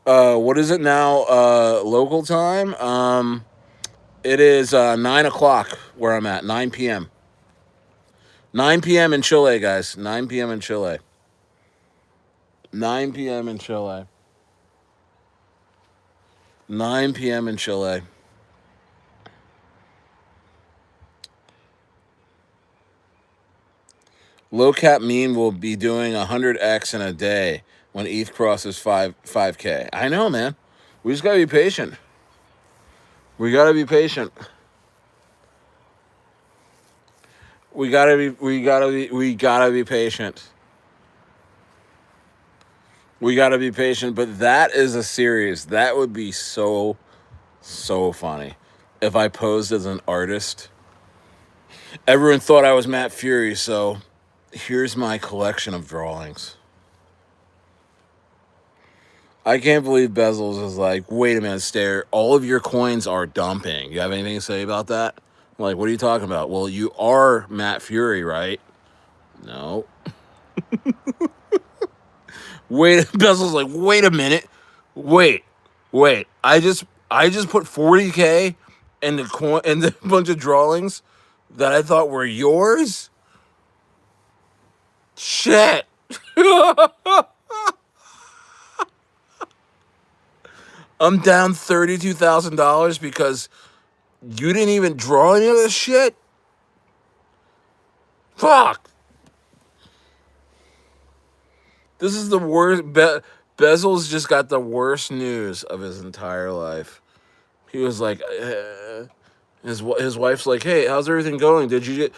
What is it now? Local time. It is 9 o'clock where I'm at. 9 p.m. 9 p.m. in Chile, guys. 9 p.m. in Chile. 9 p.m. in Chile. 9 p.m. in Chile. Low cap meme will be doing 100x in a day when ETH crosses 5K. I know, man. We just gotta be patient. We gotta be patient. We gotta be patient. We gotta be patient. But that is a series. That would be so funny if I posed as an artist. Everyone thought I was Matt Fury, so here's my collection of drawings. I can't believe Bezos is like, wait a minute, Stayer, all of your coins are dumping. You have anything to say about that? I'm like, what are you talking about? Well, you are Matt Fury, right? No. Wait, Bezos like, wait a minute. Wait. I just put 40K in the coin and a bunch of drawings that I thought were yours? Shit. I'm down $32,000 because you didn't even draw any of this shit? Fuck. This is the worst. Bezos just got the worst news of his entire life. He was like, his wife's like, hey, how's everything going? Did you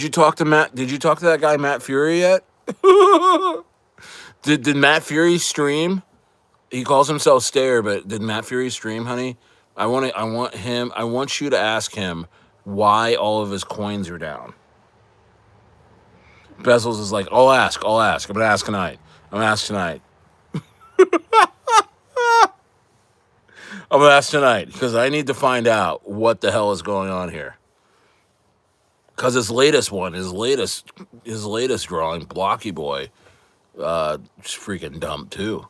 talk to Matt? Did you talk to that guy Matt Fury yet? Did Matt Fury stream? He calls himself Stayer, but did Matt Fury stream, honey? I want you to ask him why all of his coins are down. Bezos is like, I'll ask. I'm gonna ask tonight. I'm gonna ask tonight because I need to find out what the hell is going on here. Because his latest drawing, Blocky Boy, just freaking dumb too.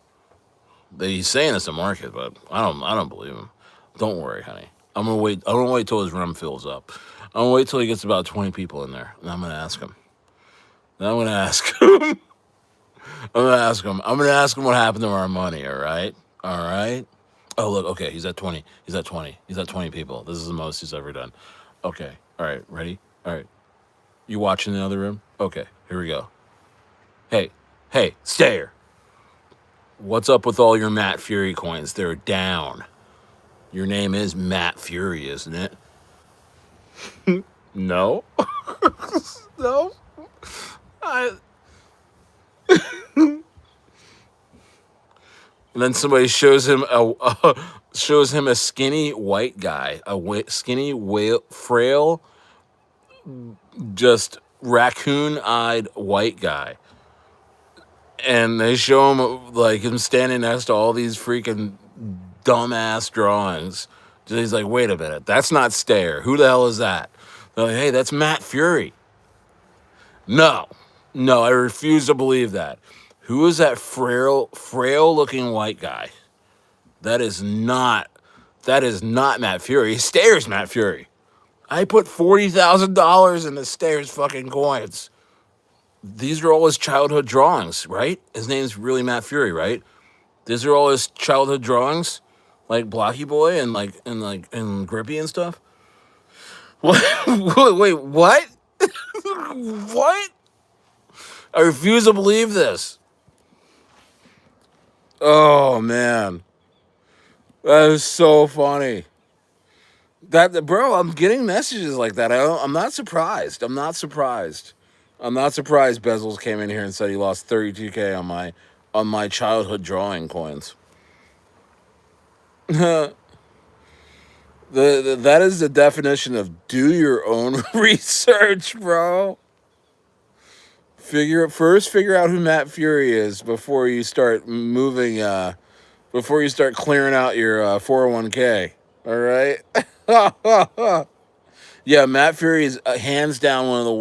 He's saying it's a market, but I don't believe him. Don't worry, honey. I'm gonna wait till his room fills up. I'm gonna wait till he gets about 20 people in there, and I'm gonna ask him. I'm gonna ask him. I'm gonna ask him what happened to our money. All right. Oh look, okay. He's at 20. He's at 20 people. This is the most he's ever done. Okay. All right. Ready? All right. You watching in the other room? Okay. Here we go. Hey, Stayer. What's up with all your Matt Fury coins? They're down. Your name is Matt Fury, isn't it? No. No. I... And then somebody shows him a skinny white guy, skinny, frail, just raccoon-eyed white guy, and they show him like him standing next to all these freaking dumbass drawings. He's like, wait a minute, that's not Stayer. Who the hell is that? They're like, hey, that's Matt Fury. No, I refuse to believe that. Who is that frail-looking white guy? That is not Matt Fury. Stayer's Matt Fury. I put $40,000 into Stayer's fucking coins. These are all his childhood drawings, right? His name's really Matt Fury, right? These are all his childhood drawings, like Blocky Boy and Grippy and stuff. What? Wait, what? What? I refuse to believe this. Oh man, that is so funny. Bro, I'm getting messages like that. I'm not surprised. I'm not surprised. Bezos came in here and said he lost 32K on my childhood drawing coins. That is the definition of do your own research, bro. Figure out who Matt Fury is before you start moving. Before you start clearing out your 401k. All right. Yeah, Matt Fury is hands down one of the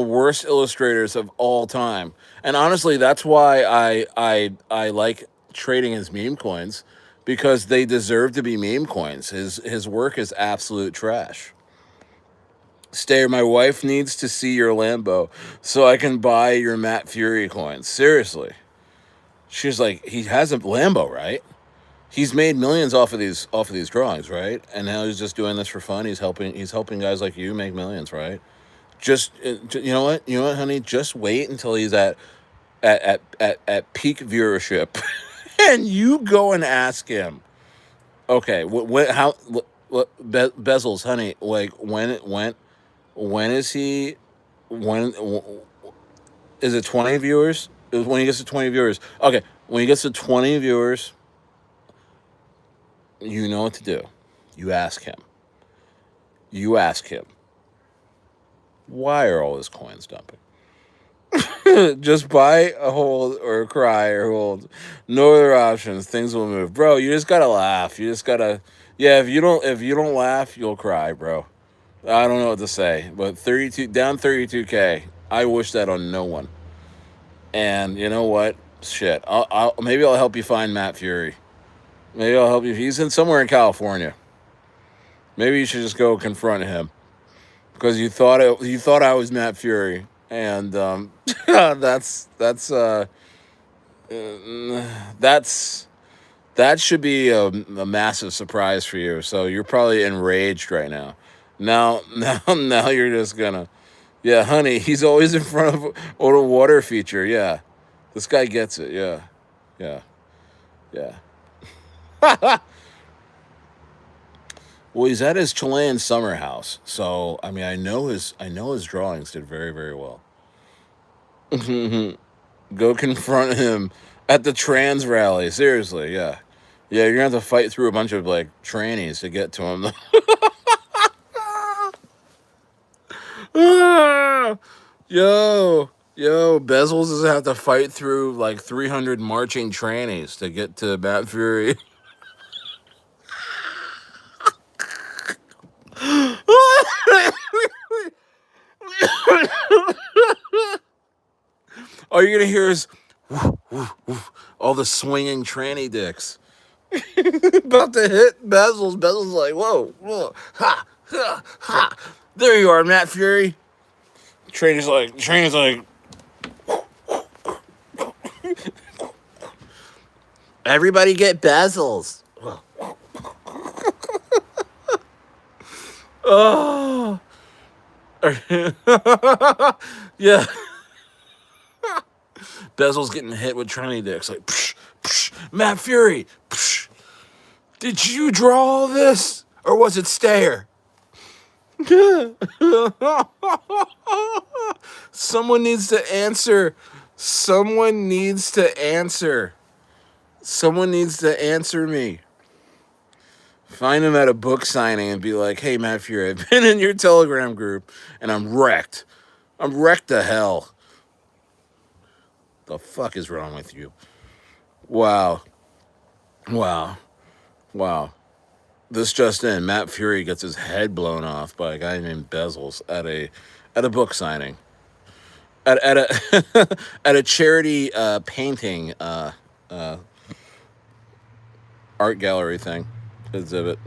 worst illustrators of all time. And honestly, that's why I like trading his meme coins, because they deserve to be meme coins. His work is absolute trash. Stayer, my wife needs to see your Lambo so I can buy your Matt Fury coins. Seriously. She's like, he has a Lambo, right? He's made millions off of these drawings, right? And now he's just doing this for fun. He's helping guys like you make millions, right? Just you know what, honey? Just wait until he's at peak viewership, and you go and ask him. Okay, bezels, honey? Like when is he? When is it 20 viewers? When he gets to 20 viewers. Okay, when he gets to 20 viewers, you know what to do. You ask him. Why are all his coins dumping? Just buy, a hold, or cry, or hold. No other options. Things will move, bro. You just gotta laugh. Yeah. If you don't laugh, you'll cry, bro. I don't know what to say, but 32K. I wish that on no one. And you know what? Shit. Maybe I'll help you find Matt Fury. Maybe I'll help you. He's somewhere in California. Maybe you should just go confront him, because you thought I was Matt Fury, and that should be a massive surprise for you. So you're probably enraged right now. Now you're just gonna, yeah, honey. He's always in front of a water feature. Yeah, this guy gets it. Yeah. Well, he's at his Chilean summer house, so I mean, I know his drawings did very, very well. Go confront him at the trans rally. Seriously, yeah. You're gonna have to fight through a bunch of like trannies to get to him. Yo, Bezels is have to fight through like 300 marching trannies to get to Matt Fury. All you're gonna hear is woof, woof, woof, all the swinging tranny dicks about to hit Bezels. Bezels like, whoa, ha, ha, ha. There you are, Matt Fury. Tranny's like, everybody get Bezels. Oh, yeah. Bezel's getting hit with tranny dicks. Like, psh, psh, Matt Fury, psh, did you draw all this? Or was it Stayer? Someone needs to answer. Someone needs to answer. Someone needs to answer me. Find him at a book signing and be like, hey, Matt Fury, I've been in your Telegram group and I'm wrecked. I'm wrecked to hell. The fuck is wrong with you? Wow. Wow. Wow. This just in, Matt Fury gets his head blown off by a guy named Bezels at a book signing. At a at a charity painting art gallery thing exhibit.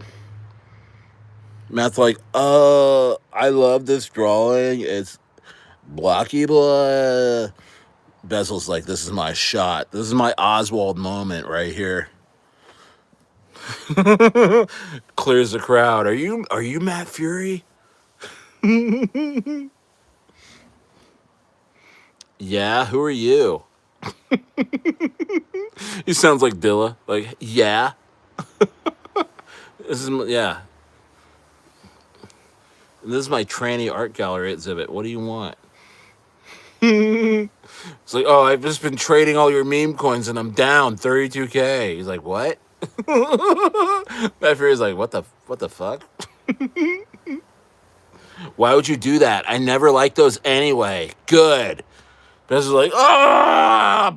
Matt's like, I love this drawing. It's blocky blah. Bezel's like, this is my shot. This is my Oswald moment right here. Clears the crowd. Are you Matt Fury? Yeah, who are you? He sounds like Dilla. Like, yeah. Yeah. This is my tranny art gallery exhibit. What do you want? It's like, oh, I've just been trading all your meme coins and I'm down 32K. He's like, what? Matt Fury's like, what the fuck? Why would you do that? I never liked those anyway. Good. Bess is like, ah!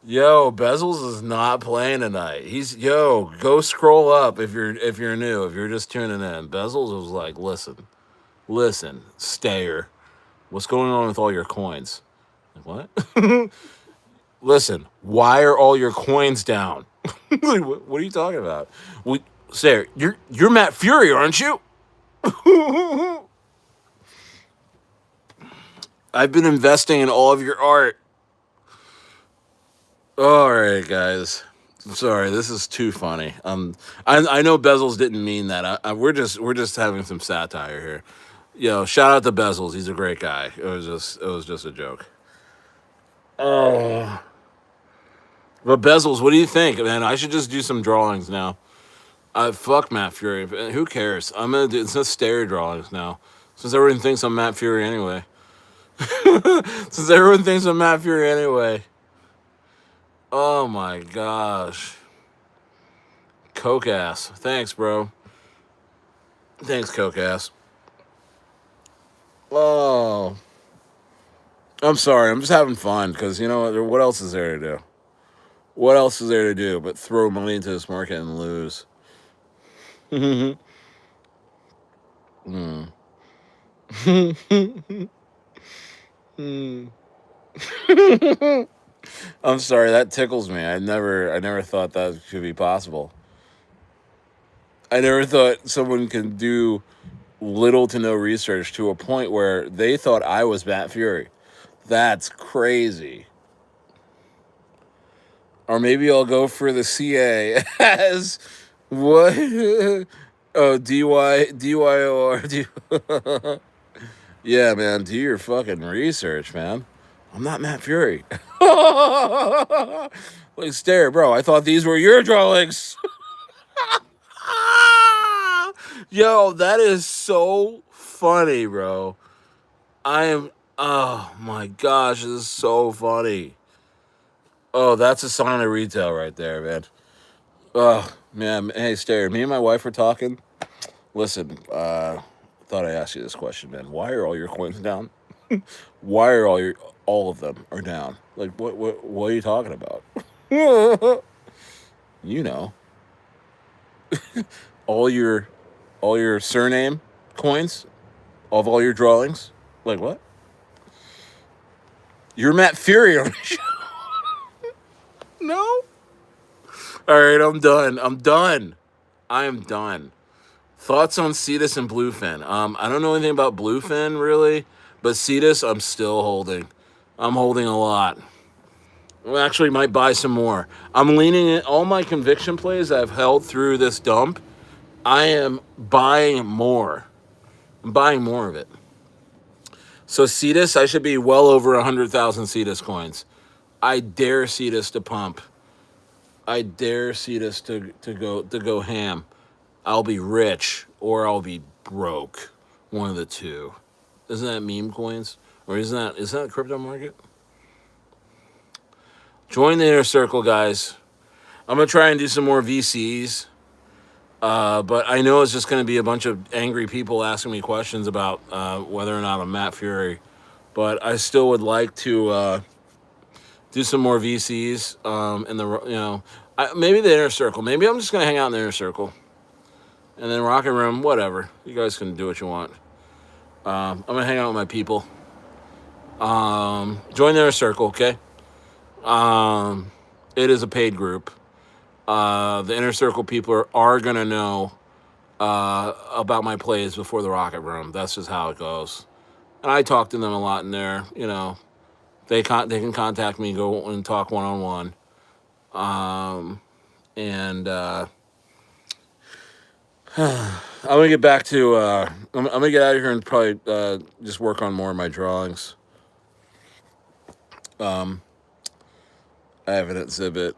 Yo, Bezels is not playing tonight. Go scroll up if you're new, if you're just tuning in. Bezels was like, listen, Stayer, what's going on with all your coins? Like, what? Listen, why are all your coins down? Like, what are you talking about? Stayer, you're Matt Fury, aren't you? I've been investing in all of your art. All right, guys. Sorry, this is too funny. I know Bezels didn't mean that. We're just having some satire here. Yo, shout out to Bezels. He's a great guy. It was just a joke. Oh, but Bezels, what do you think, man? I should just do some drawings now. Fuck Matt Fury. Who cares? I'm gonna do it's just Stayer drawings now, since everyone thinks I'm Matt Fury anyway. Since everyone thinks I'm Matt Fury anyway. Oh my gosh. Coke ass. Thanks, bro. Thanks, Coke ass. Oh. I'm sorry. I'm just having fun because you know what else is there to do? What else is there to do but throw money into this market and lose? mm. I'm sorry, that tickles me. I never thought that could be possible. I never thought someone can do little to no research to a point where they thought I was Matt Fury. That's crazy. Or maybe I'll go for the CA as what? Oh, DYOR. Yeah, man, do your fucking research, man. I'm not Matt Fury. Like, Stayer, bro, I thought these were your drawings. Yo, that is so funny, bro. Oh my gosh, this is so funny. Oh, that's a sign of retail right there, man. Oh, man. Hey, Stayer, me and my wife were talking. Listen, thought I asked you this question, man. Why are all your coins down? Why are all of them are down? Like, what are you talking about? You know, all your surname coins of all your drawings. Like what? You're Matt Fury on the show. No. All right, I'm done. I am done. Thoughts on Cetus and Bluefin? I don't know anything about Bluefin really, but Cetus I'm still holding. I'm holding a lot. I actually might buy some more. I'm leaning in all my conviction plays I've held through this dump. I am buying more. I'm buying more of it. So Cetus, I should be well over 100,000 Cetus coins. I dare Cetus to pump. I dare Cetus to go ham. I'll be rich or I'll be broke. One of the two. Isn't that meme coins? Or is that a crypto market? Join the inner circle, guys. I'm gonna try and do some more VCs. But I know it's just going to be a bunch of angry people asking me questions about whether or not I'm Matt Fury. But I still would like to do some more VCs in the maybe the inner circle. Maybe I'm just going to hang out in the inner circle, and then Rocket Room, whatever. You guys can do what you want. I'm gonna hang out with my people. Join the inner circle, okay? It is a paid group. The inner circle people are gonna know about my plays before the Rocket Room. That's just how it goes. And I talk to them a lot in there. They can contact me, go and talk one on one. And I'm gonna get back to. I'm gonna get out of here and probably just work on more of my drawings. I have an exhibit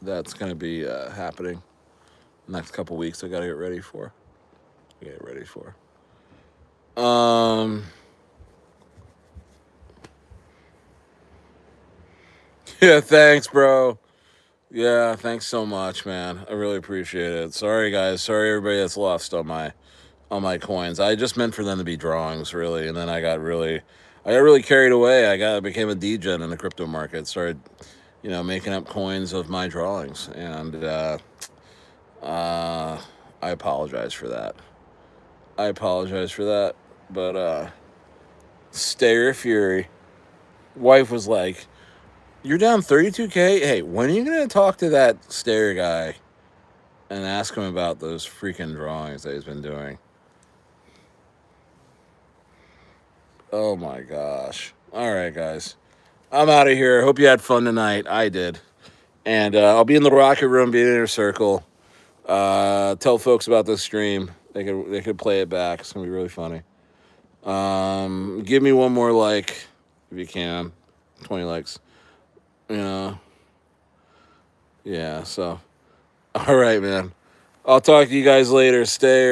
that's gonna be happening next couple weeks. I gotta get ready for. Yeah, thanks, bro. Yeah, thanks so much, man. I really appreciate it. Sorry, guys. Sorry, everybody that's lost on my coins. I just meant for them to be drawings, really, and then I got really carried away. I became a degen in the crypto market. Started, making up coins of my drawings, and I apologize for that. But Stayer Fury, wife was like, "You're down 32K. Hey, when are you gonna talk to that Stayer guy and ask him about those freaking drawings that he's been doing?" Oh my gosh. All right, guys. I'm out of here. Hope you had fun tonight. I did. And I'll be in the Rocket Room, be in the inner circle. Tell folks about this stream. They could play it back. It's gonna be really funny. Give me one more like if you can. 20 likes. Yeah, so all right, man. I'll talk to you guys later. Stay